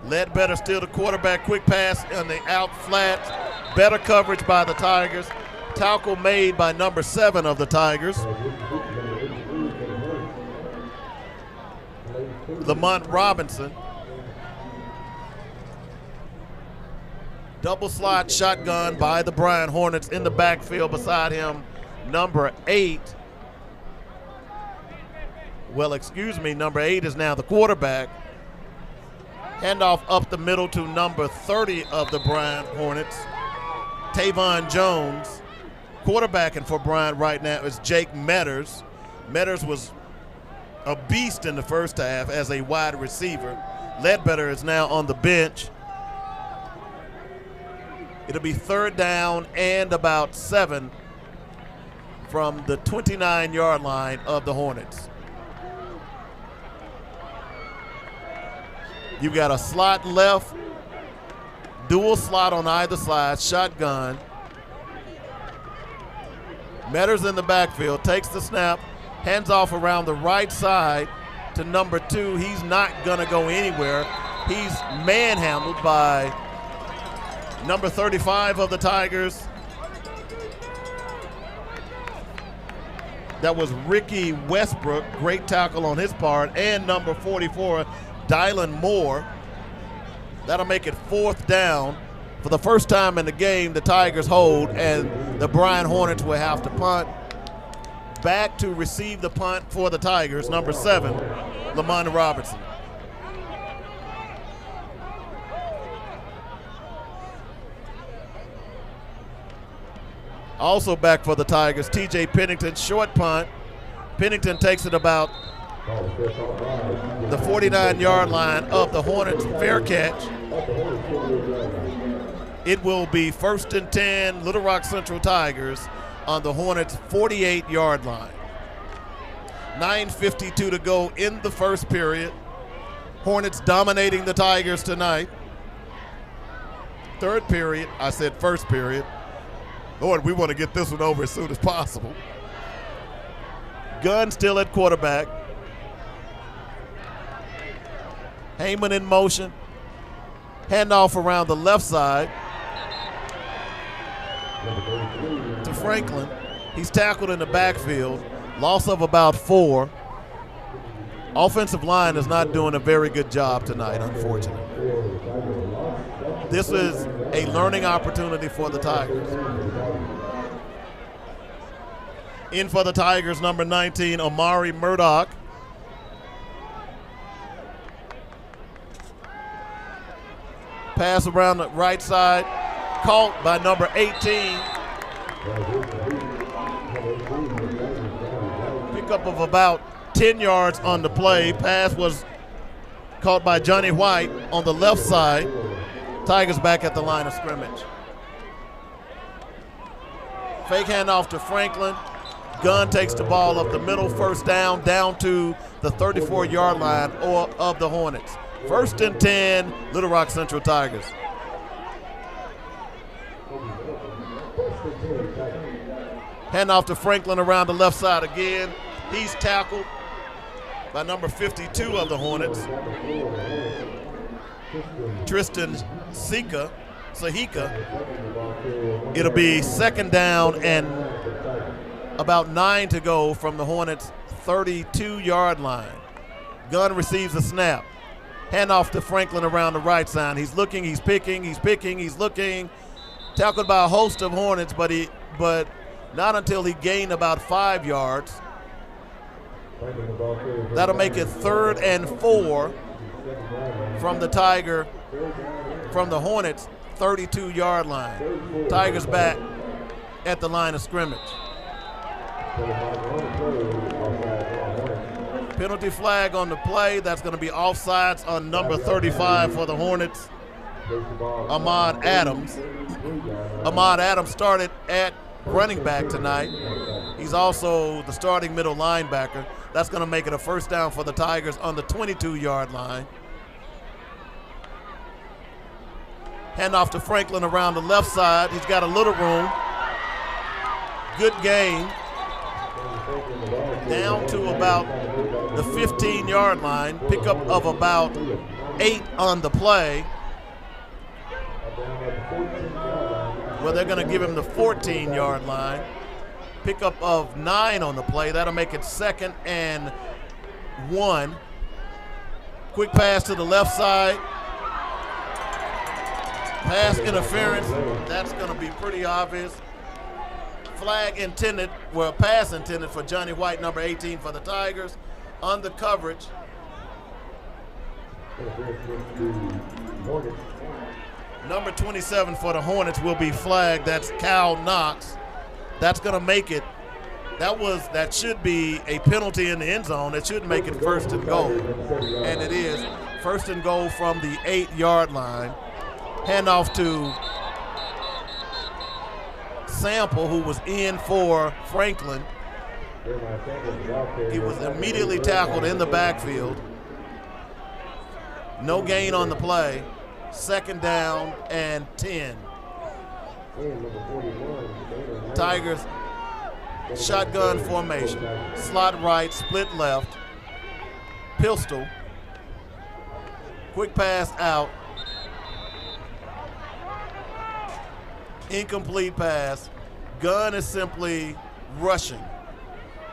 Ledbetter still the quarterback. Quick pass on the out flat. Better coverage by the Tigers. Tackle made by number 7 of the Tigers, Lamont Robinson. Double slot shotgun by the Bryant Hornets. In the backfield beside him, number 8. Well, excuse me, number 8 is now the quarterback. Handoff up the middle to number 30 of the Bryant Hornets, Tavon Jones. Quarterbacking for Bryant right now is Jake Metters. Metters was a beast in the first half as a wide receiver. Ledbetter is now on the bench. It'll be 3rd down and about 7 from the 29-yard line of the Hornets. You've got a slot left, dual slot on either side, shotgun. Metter's in the backfield, takes the snap, hands off around the right side to number 2. He's not going to go anywhere. He's manhandled by number 35 of the Tigers. That was Ricky Westbrook, great tackle on his part, and number 44, Dylan Moore. That'll make it 4th down. For the first time in the game, the Tigers hold, and the Bryan Hornets will have to punt. Back to receive the punt for the Tigers, number 7, Lamont Robertson. Also back for the Tigers, TJ Pennington, short punt. Pennington takes it about the 49-yard line of the Hornets, fair catch. It will be 1st and 10, Little Rock Central Tigers on the Hornets' 48-yard line. 9:52 to go in the first period. Hornets dominating the Tigers tonight. 3rd period, I said first period. Lord, we want to get this one over as soon as possible. Gunn still at quarterback. Heyman in motion. Handoff around the left side to Franklin. He's tackled in the backfield. Loss of about 4. Offensive line is not doing a very good job tonight, unfortunately. This is a learning opportunity for the Tigers. In for the Tigers, number 19, Amari Murdoch. Pass around the right side, caught by number 18. Pickup of about 10 yards on the play. Pass was caught by Johnny White on the left side. Tigers back at the line of scrimmage. Fake handoff to Franklin. Gunn takes the ball up the middle, 1st down to the 34-yard line of the Hornets. 1st and 10, Little Rock Central Tigers. Handoff to Franklin around the left side again. He's tackled by number 52 of the Hornets, Tristan Sahika. It'll be 2nd down and about 9 to go from the Hornets' 32-yard line. Gunn receives a snap. Handoff to Franklin around the right side. He's looking, he's picking, he's looking. Tackled by a host of Hornets, but not until he gained about 5 yards. That'll make it 3rd and 4 from the Hornets' 32-yard line. Tigers back at the line of scrimmage. Penalty flag on the play. That's going to be offsides on number 35 for the Hornets, Ahmad Adams. Ahmad Adams started at running back tonight. He's also the starting middle linebacker. That's going to make it a 1st down for the Tigers on the 22-yard line. Handoff to Franklin around the left side. He's got a little room. Good gain. Down to about the 15-yard line. Pickup of about 8 on the play. Well, they're going to give him the 14-yard line. Pickup of 9 on the play. That'll make it 2nd and 1. Quick pass to the left side. Pass interference. That's going to be pretty obvious. Flag intended, well, pass intended for Johnny White, number 18 for the Tigers. On the coverage. Number 27 for the Hornets will be flagged. That's Cal Knox. That's going to make it That should be a penalty in the end zone. That should make it 1st and goal. And it is 1st and goal from the 8-yard line. Handoff to Sample, who was in for Franklin. He was immediately tackled in the backfield. No gain on the play. 2nd down and 10. Tigers shotgun formation. Slot right, split left. Pistol. Quick pass out. Incomplete pass. Gunn is simply rushing.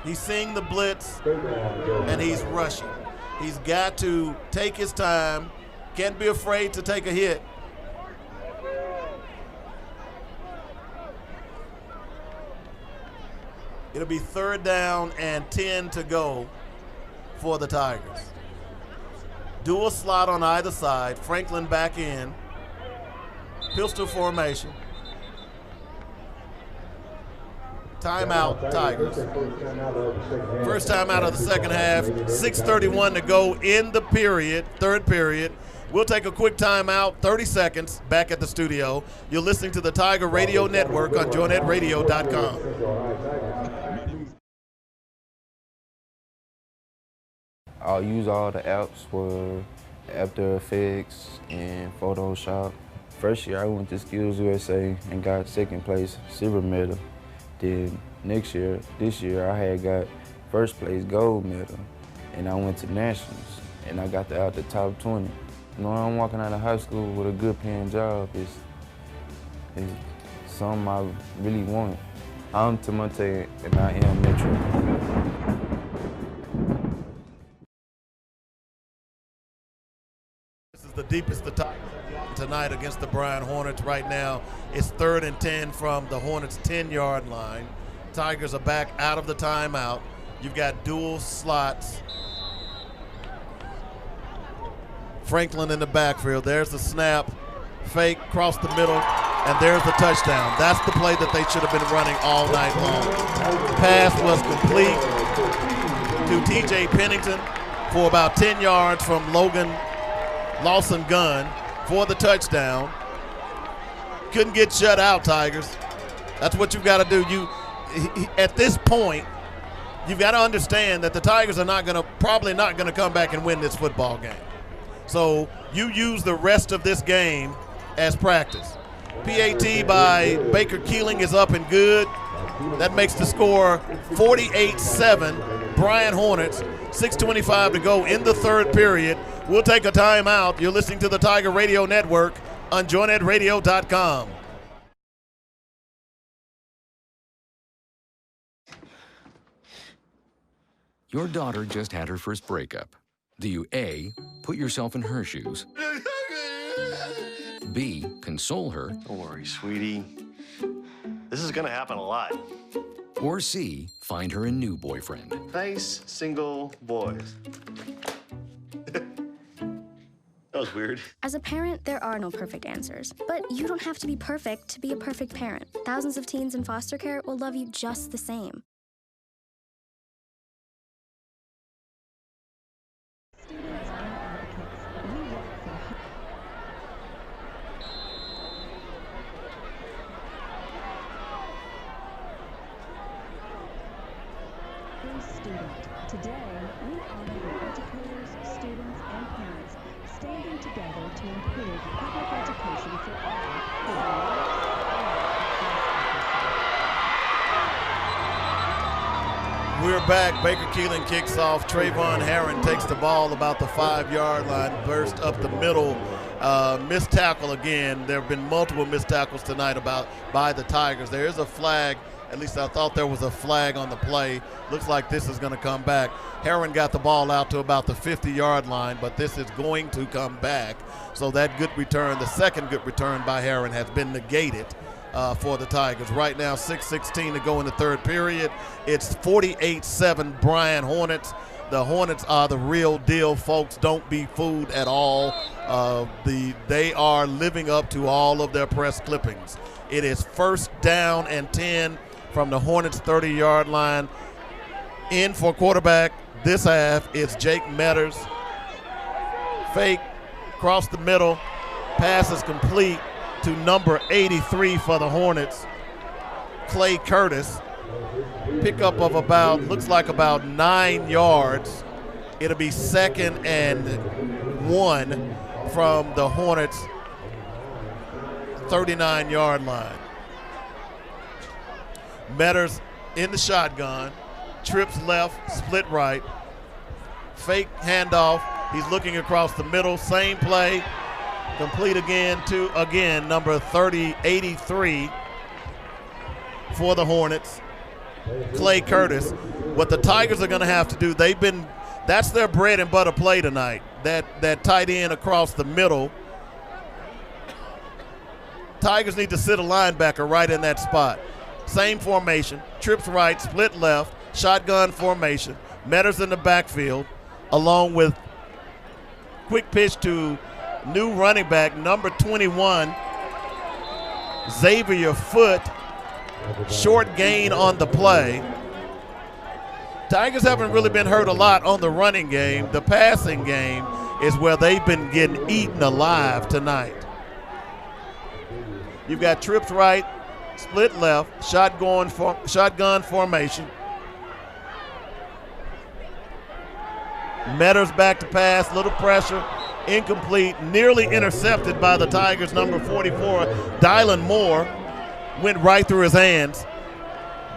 He's seeing the blitz and he's rushing. He's got to take his time. Can't be afraid to take a hit. It'll be 3rd down and 10 to go for the Tigers. Dual slot on either side. Franklin back in. Pistol formation. Timeout, Tigers. First timeout of the second half. 6:31 to go in the period, 3rd period. We'll take a quick timeout, 30 seconds, back at the studio. You're listening to the Tiger Radio Network on joynetradio.com. I'll use all the apps for After Effects and Photoshop. First year I went to Skills USA and got 2nd place, silver medal. Then this year I had got 1st place, gold medal. And I went to nationals and I got out the top 20. You know, I'm walking out of high school with a good paying job. It's something I really want. I'm Tamonte and I am Metro. This is the deepest the Tigers have tonight against the Bryan Hornets. Right now, it's 3rd and 10 from the Hornets' 10-yard line. Tigers are back out of the timeout. You've got dual slots. Franklin in the backfield. There's the snap, fake, cross the middle, and there's the touchdown. That's the play that they should have been running all night long. Pass was complete to T.J. Pennington for about 10 yards from Lawson Gunn for the touchdown. Couldn't get shut out, Tigers. That's what you've got to do. At this point, you've got to understand that the Tigers are probably not going to come back and win this football game. So you use the rest of this game as practice. PAT by Baker Keeling is up and good. That makes the score 48-7. Bryan Hornets, 6:25 to go in the 3rd period. We'll take a timeout. You're listening to the Tiger Radio Network on joynetradio.com. Your daughter just had her first breakup. Do you A, put yourself in her shoes? B, console her? Don't worry, sweetie. This is gonna happen a lot. Or C, find her a new boyfriend? Nice, single boys. That was weird. As a parent, there are no perfect answers. But you don't have to be perfect to be a perfect parent. Thousands of teens in foster care will love you just the same. Today, we honor the educators, students, and parents standing together to improve public education for all. We're back. Baker Keeling kicks off. Trayvon Herron takes the ball about the 5-yard line, burst up the middle. Missed tackle again. There have been multiple missed tackles tonight by the Tigers. There is a flag. At least I thought there was a flag on the play. Looks like this is going to come back. Herron got the ball out to about the 50-yard line, but this is going to come back. So that good return, the second good return by Herron, has been negated for the Tigers. Right now, 6:16 to go in the 3rd period. It's 48-7 Bryan Hornets. The Hornets are the real deal, folks. Don't be fooled at all. They are living up to all of their press clippings. It is 1st down and 10 from the Hornets 30-yard line. In for quarterback this half, it's Jake Metters. Fake, across the middle, pass is complete to number 83 for the Hornets, Clay Curtis. Pickup of looks like about 9 yards. It'll be 2nd and 1 from the Hornets 39-yard line. Metters in the shotgun, trips left, split right, fake handoff. He's looking across the middle, same play, complete again to, number 83 for the Hornets, Clay Curtis. What the Tigers are going to have to do, that's their bread and butter play tonight, that tight end across the middle. Tigers need to sit a linebacker right in that spot. Same formation, trips right, split left, shotgun formation. Metters in the backfield, along with quick pitch to new running back, number 21, Xavier Foote. Short gain on the play. Tigers haven't really been hurt a lot on the running game. The passing game is where they've been getting eaten alive tonight. You've got trips right, split left, shotgun formation. Metters back to pass, little pressure, incomplete, nearly intercepted by the Tigers, number 44, Dylan Moore. Went right through his hands.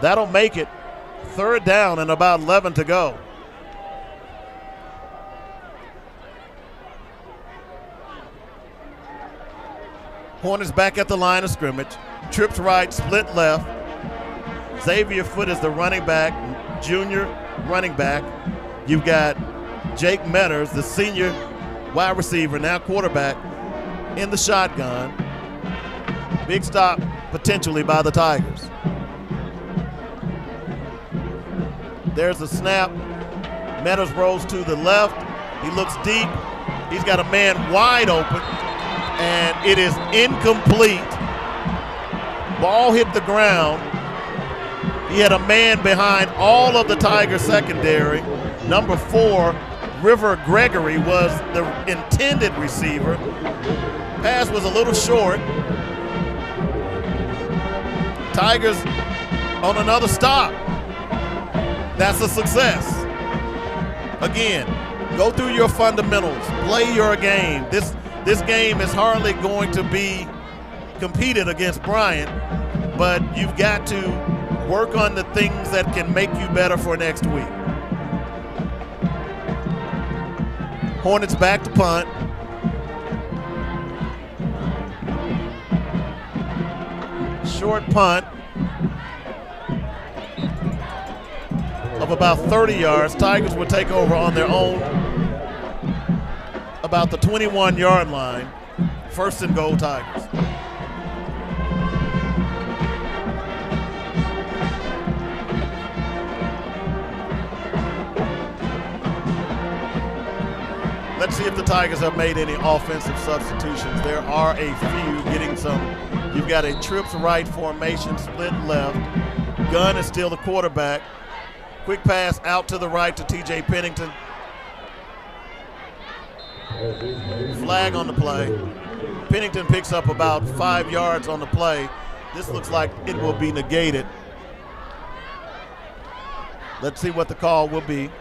That'll make it 3rd down and about 11 to go. Hornets back at the line of scrimmage. Trips right, split left. Xavier Foote is the running back, junior running back. You've got Jake Metters, the senior wide receiver, now quarterback, in the shotgun. Big stop potentially by the Tigers. There's a snap. Metters rolls to the left. He looks deep. He's got a man wide open, and it is incomplete. Ball hit the ground. He had a man behind all of the Tiger secondary. Number 4, River Gregory, was the intended receiver. Pass was a little short. Tigers on another stop. That's a success. Again, go through your fundamentals. Play your game. This game is hardly going to be competed against Bryant, but you've got to work on the things that can make you better for next week. Hornets back to punt. Short punt of about 30 yards. Tigers will take over on their own about the 21-yard line. 1st and goal, Tigers. Let's see if the Tigers have made any offensive substitutions. There are a few getting some. You've got a trips right formation, split left. Gunn is still the quarterback. Quick pass out to the right to TJ Pennington. Flag on the play. Pennington picks up about 5 yards on the play. This looks like it will be negated. Let's see what the call will be.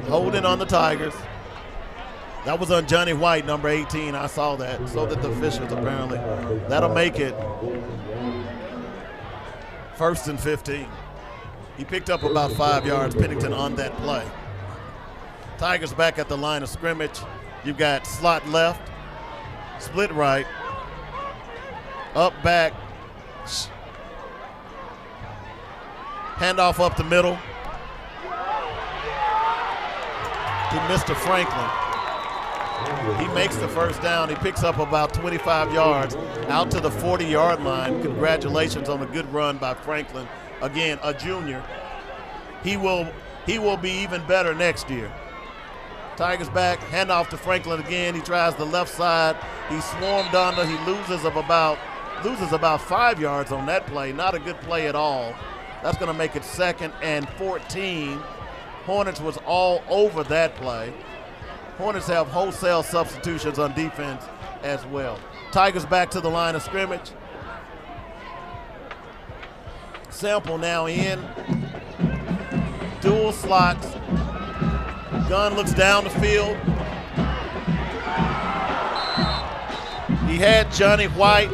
Holding on the Tigers. That was on Johnny White, number 18. I saw that. So did the officials, apparently. That'll make it 1st and 15. He picked up about 5 yards, Pennington, on that play. Tigers back at the line of scrimmage. You've got slot left, split right, up back, handoff up the middle to Mr. Franklin. He makes the 1st down. He picks up about 25 yards out to the 40-yard line. Congratulations on a good run by Franklin. Again, a junior. He will be even better next year. Tigers back, handoff to Franklin again. He tries the left side. He's swarmed under. He loses about 5 yards on that play. Not a good play at all. That's going to make it 2nd and 14. Hornets was all over that play. Hornets have wholesale substitutions on defense as well. Tigers back to the line of scrimmage. Sample now in. Dual slots. Gunn looks down the field. He had Johnny White.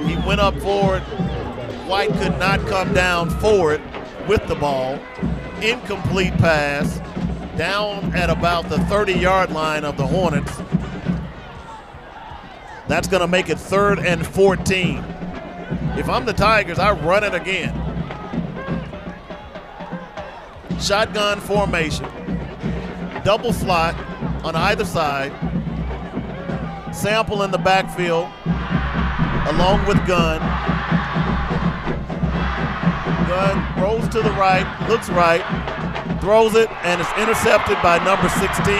He went up for it. White could not come down for it with the ball. Incomplete pass. Down at about the 30-yard line of the Hornets. That's going to make it 3rd and 14. If I'm the Tigers, I run it again. Shotgun formation. Double slot on either side. Sample in the backfield along with Gunn. Gunn rolls to the right, looks right, throws it, and it's intercepted by number 16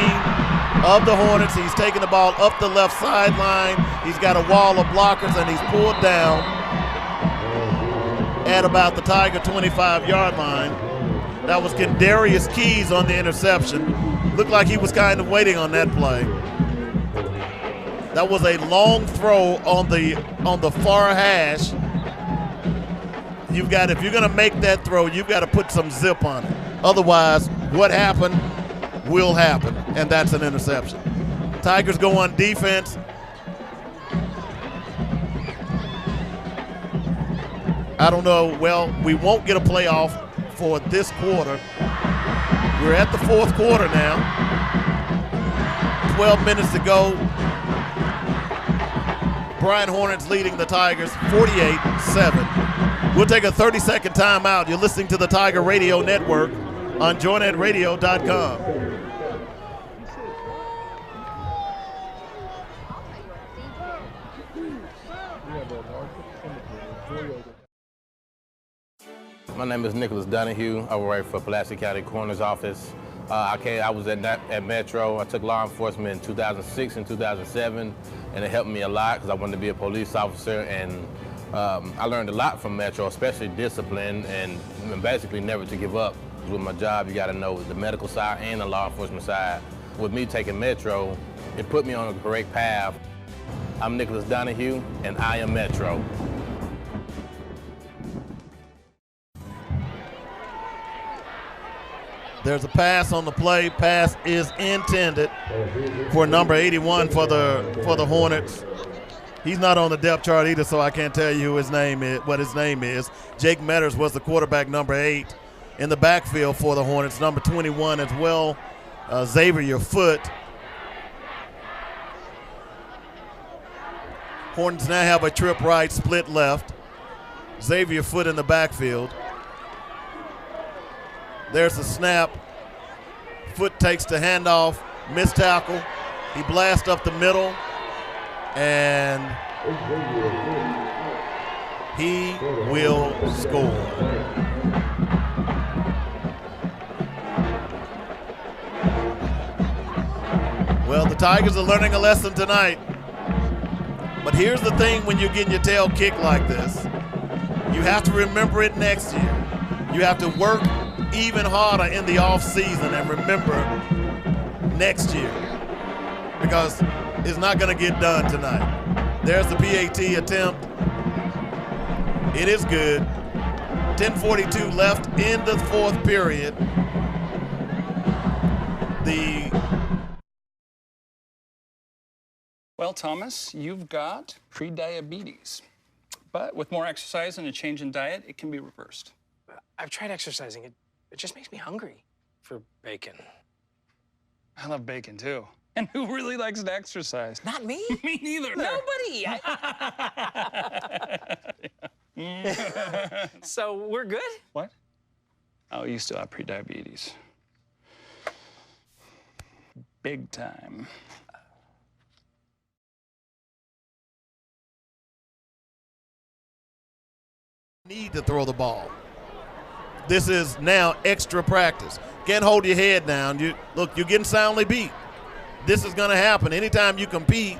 of the Hornets. He's taking the ball up the left sideline. He's got a wall of blockers, and he's pulled down at about the Tiger 25-yard line. That was Kendarius Keys on the interception. Looked like he was kind of waiting on that play. That was a long throw on the far hash. If you're gonna make that throw, you've got to put some zip on it. Otherwise, what happened will happen, and that's an interception. Tigers go on defense. I don't know. Well, we won't get a playoff for this quarter. We're at the 4th quarter now. 12 minutes to go. Bryan Hornets leading the Tigers 48-7. We'll take a 30-second timeout. You're listening to the Tiger Radio Network on joynetradio.com. My name is Nicholas Donahue. I work for Pulaski County Coroner's Office. I was at Metro. I took law enforcement in 2006 and 2007, and it helped me a lot because I wanted to be a police officer, and I learned a lot from Metro, especially discipline and basically never to give up. With my job, you got to know the medical side and the law enforcement side. With me taking Metro, it put me on a great path. I'm Nicholas Donahue, and I am Metro. There's a pass on the play. Pass is intended for number 81 for the Hornets. He's not on the depth chart either, so I can't tell you what his name is. Jake Metters was the quarterback, number 8, in the backfield for the Hornets. Number 21 as well, Xavier Foote. Hornets now have a trip right, split left. Xavier Foote in the backfield. There's the snap. Foote takes the handoff, missed tackle. He blasts up the middle, and he will score. Well, the Tigers are learning a lesson tonight. But here's the thing when you're getting your tail kicked like this. You have to remember it next year. You have to work even harder in the off season and remember next year, because it's not going to get done tonight. There's the PAT attempt. It is good. 10:42 left in the 4th period. Well, Thomas, you've got pre-diabetes. But with more exercise and a change in diet, it can be reversed. I've tried exercising. It just makes me hungry for bacon. I love bacon, too. And who really likes to exercise? Not me. Me neither. Nobody. So we're good? What? Oh, you still have pre-diabetes. Big time. Need to throw the ball. This is now extra practice. Can't hold your head down. You're getting soundly beat. this is going to happen. Anytime you compete,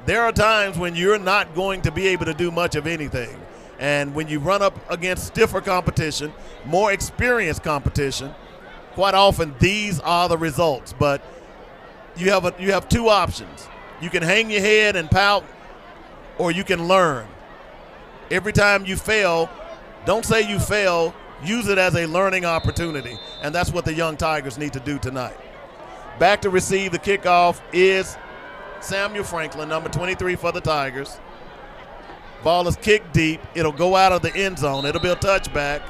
there are times when you're not going to be able to do much of anything. And when you run up against stiffer competition, more experienced competition, quite often these are the results. But you have two options. You can hang your head and pout, or you can learn. Every time you fail, don't say you fail, use it as a learning opportunity. And that's what the young Tigers need to do tonight. Back to receive the kickoff is Samuel Franklin, number 23 for the Tigers. Ball is kicked deep. It'll go out of the end zone. It'll be a touchback.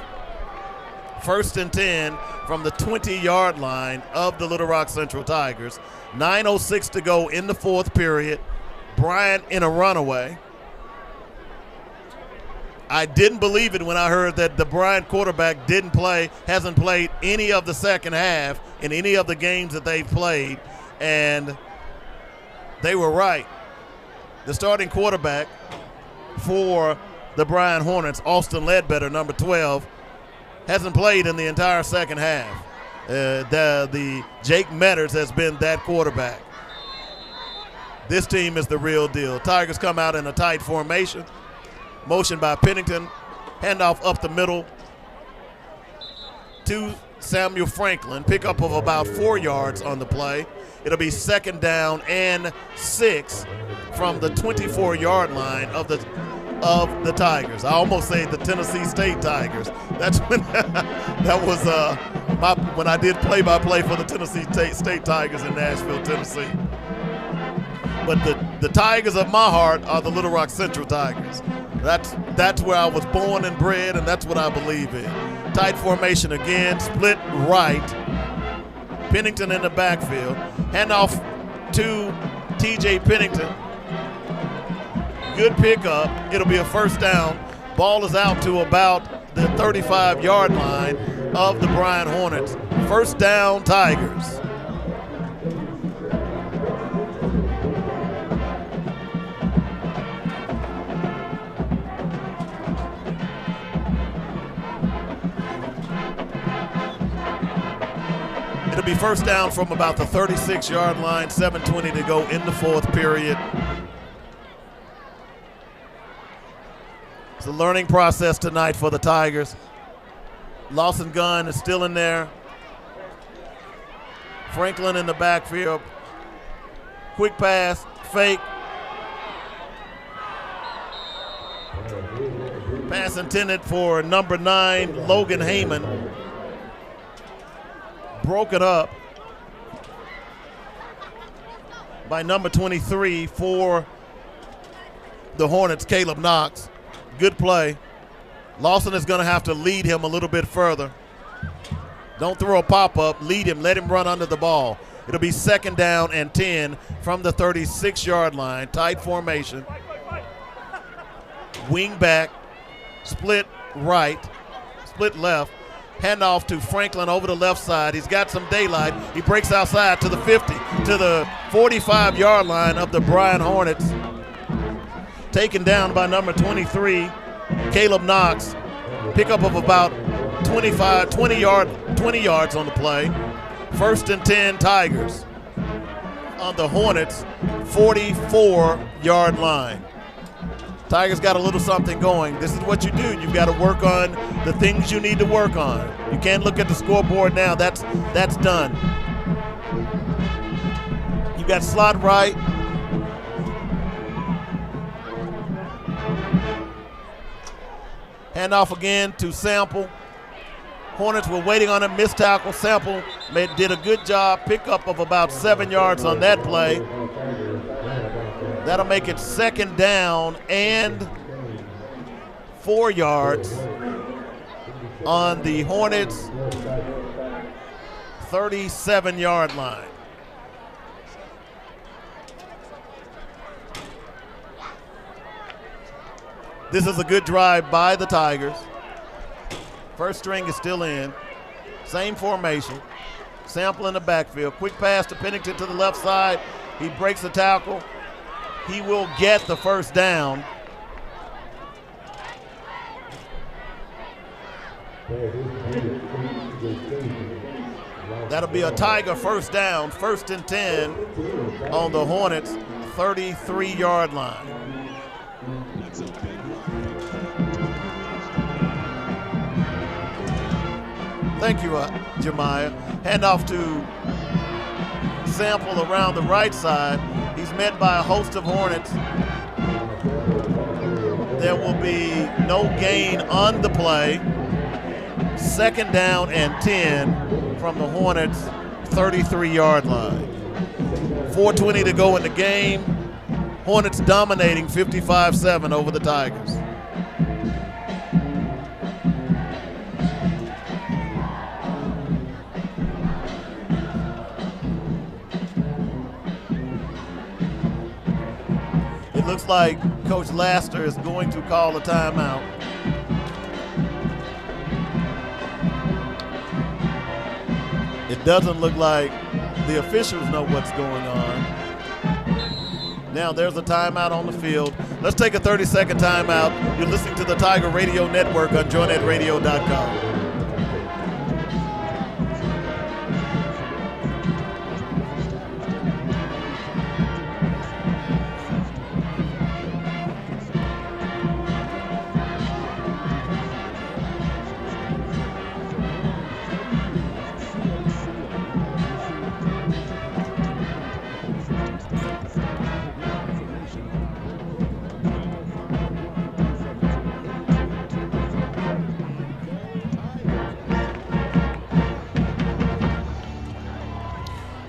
1st and 10 from the 20-yard line of the Little Rock Central Tigers. 9:06 to go in the 4th period. Bryant in a runaway. I didn't believe it when I heard that the Bryant quarterback hasn't played any of the second half in any of the games that they've played, and they were right. The starting quarterback for the Bryant Hornets, Austin Ledbetter, number 12, hasn't played in the entire second half. The Jake Metters has been that quarterback. This team is the real deal. Tigers come out in a tight formation. Motion by Pennington. Handoff up the middle to Samuel Franklin. Pickup of about 4 yards on the play. It'll be 2nd down and 6 from the 24-yard line of the Tigers. I almost say the Tennessee State Tigers. That's when that was when I did play-by-play for the Tennessee State Tigers in Nashville, Tennessee. But the Tigers of my heart are the Little Rock Central Tigers. That's where I was born and bred, and that's what I believe in. Tight formation again, split right. Pennington in the backfield. Handoff to T.J. Pennington. Good pickup. It'll be a 1st down. Ball is out to about the 35-yard line of the Bryant Hornets. 1st down, Tigers. It'll be 1st down from about the 36-yard line, 7:20 to go in the 4th period. It's a learning process tonight for the Tigers. Lawson Gunn is still in there. Franklin in the backfield. Quick pass, fake. Pass intended for number 9, Logan Heyman. Broken up by number 23 for the Hornets, Caleb Knox. Good play. Lawson is going to have to lead him a little bit further. Don't throw a pop-up. Lead him. Let him run under the ball. It'll be 2nd down and 10 from the 36-yard line. Tight formation. Wing back. Split right. Split left. Handoff to Franklin over the left side. He's got some daylight. He breaks outside to the 50, to the 45-yard line of the Bryant Hornets. Taken down by number 23, Caleb Knox. Pickup of about 20 yards on the play. 1st and 10, Tigers on the Hornets' 44-yard line. Tigers got a little something going. This is what you do. You've got to work on the things you need to work on. You can't look at the scoreboard now. That's done. You got slot right. Handoff again to Sample. Hornets were waiting on him. Missed tackle. Sample did a good job. Pickup of about 7 yards on that play. That'll make it 2nd down and 4 yards on the Hornets' 37-yard line. This is a good drive by the Tigers. 1st string is still in. Same formation. Sample in the backfield. Quick pass to Pennington to the left side. He breaks the tackle. He will get the 1st down. That'll be a Tiger first down, 1st and 10 on the Hornets' 33-yard line. Thank you, Jemiah. Handoff to Sample around the right side. He's met by a host of Hornets. There will be no gain on the play. 2nd down and 10 from the Hornets' 33-yard line. 4:20 to go in the game. Hornets dominating 55-7 over the Tigers. It looks like Coach Laster is going to call a timeout. It doesn't look like the officials know what's going on. Now there's a timeout on the field. Let's take a 30-second timeout. You're listening to the Tiger Radio Network on joynetradio.com.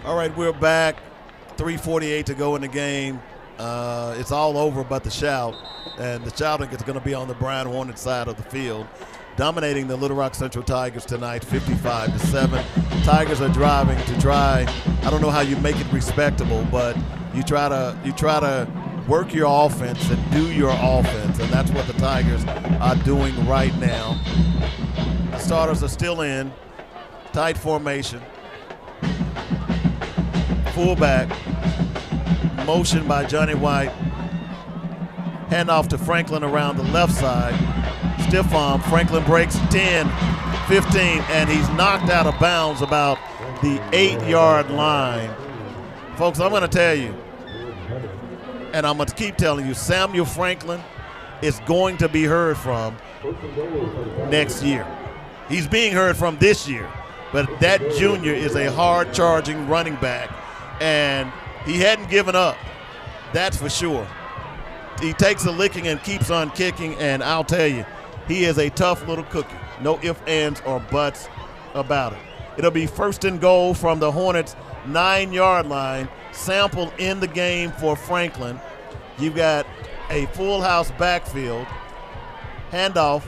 All right, we're back. 3:48 to go in the game. It's all over but the shout. And the shouting is going to be on the Brown Hornet side of the field. Dominating the Little Rock Central Tigers tonight, 55-7. Tigers are driving to try. I don't know how you make it respectable, but you try to work your offense and do your offense, and that's what the Tigers are doing right now. The starters are still in. Tight formation. Fullback, motion by Johnny White. Handoff to Franklin around the left side. Stiff arm, Franklin breaks 10, 15, and he's knocked out of bounds about the 8-yard line. Folks, I'm going to tell you, and I'm going to keep telling you, Samuel Franklin is going to be heard from next year. He's being heard from this year, but that junior is a hard-charging running back. And he hadn't given up, that's for sure. He takes a licking and keeps on kicking, and I'll tell you, he is a tough little cookie. No ifs, ands, or buts about it. It'll be 1st and goal from the Hornets' 9-yard line. Sample in the game for Franklin. You've got a full house backfield. Handoff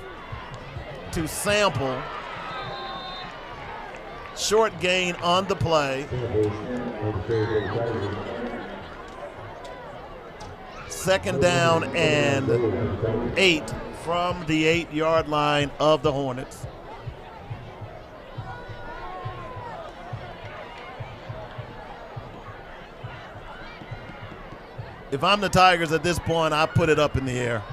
to Sample. Short gain on the play. 2nd down and 8 from the 8-yard line of the Hornets. If I'm the Tigers at this point, I put it up in the air.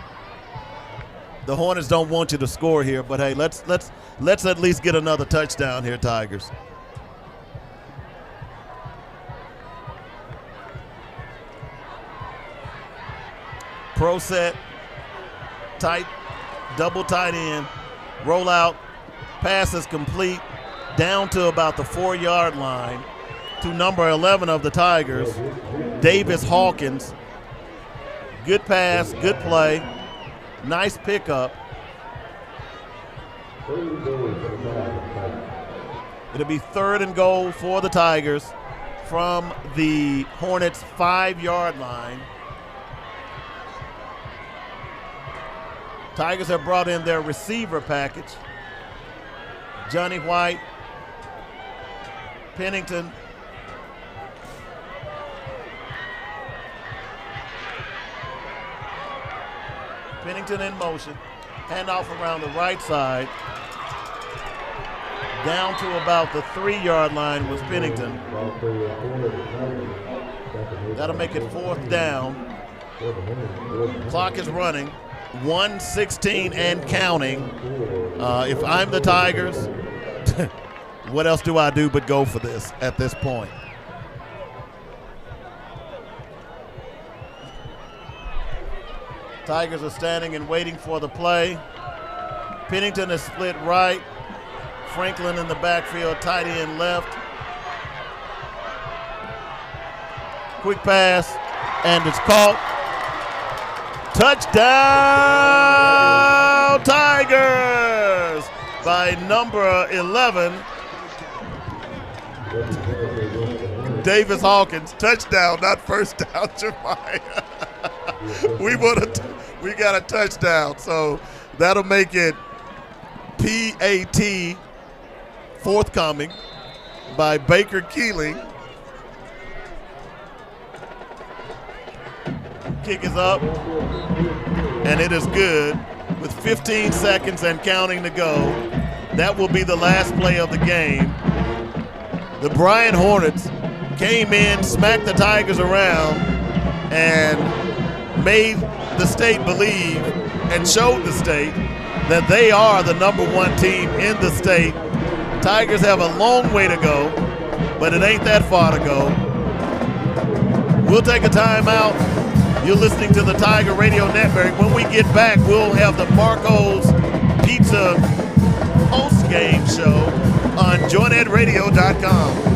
The Hornets don't want you to score here, but hey, let's at least get another touchdown here, Tigers. Pro set, tight, double tight end, roll out, pass is complete, down to about the 4-yard line to number 11 of the Tigers, Davis Hawkins. Good pass, good play, nice pickup. It'll be 3rd and goal for the Tigers from the Hornets' 5-yard line. Tigers have brought in their receiver package. Johnny White, Pennington, in motion. Handoff around the right side. Down to about the 3-yard line was Pennington. That'll make it 4th down. Clock is running. 1:16 and counting. If I'm the Tigers, what else do I do but go for this at this point? Tigers are standing and waiting for the play. Pennington is split right. Franklin in the backfield, tight end left. Quick pass, and it's caught. Touchdown, Tigers, by number 11. Davis Hawkins, touchdown, not first down, Jeremiah. We got a touchdown, so that'll make it PAT forthcoming by Baker Keeling. Kick is up, and it is good with 15 seconds and counting to go. That will be the last play of the game. The Bryant Hornets came in, smacked the Tigers around, and made the state believe and showed the state that they are the #1 team in the state. Tigers have a long way to go, but it ain't that far to go. We'll take a timeout. You're listening to the Tiger Radio Network. When we get back, we'll have the Marco's Pizza post-game show on joinedradio.com.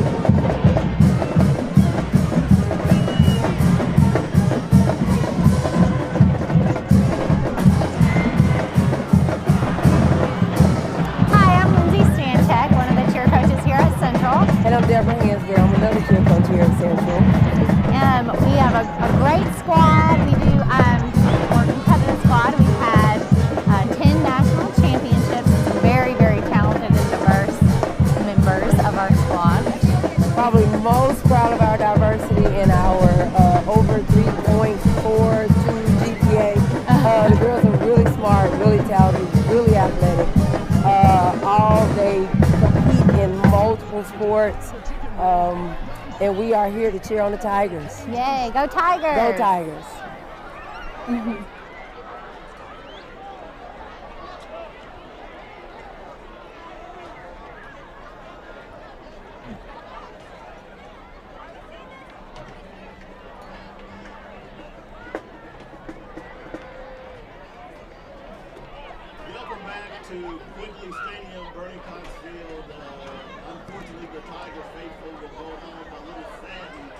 And I'm Deborah Hansberry. I'm another cheer coach here at Central. We have a great squad. We do we're a competitive squad. We've had 10 national championships. Some very, very talented and diverse members of our squad. Probably most proud of our diversity in our over 3.42 GPA. The girls are really smart, really talented, really athletic. They compete in multiple sports, and we are here to cheer on the Tigers. Yay, go Tigers! Go Tigers! Welcome back to Quigley Stadium, Bernie Cox Field. Unfortunately, the Tiger faithful will go home a little saddened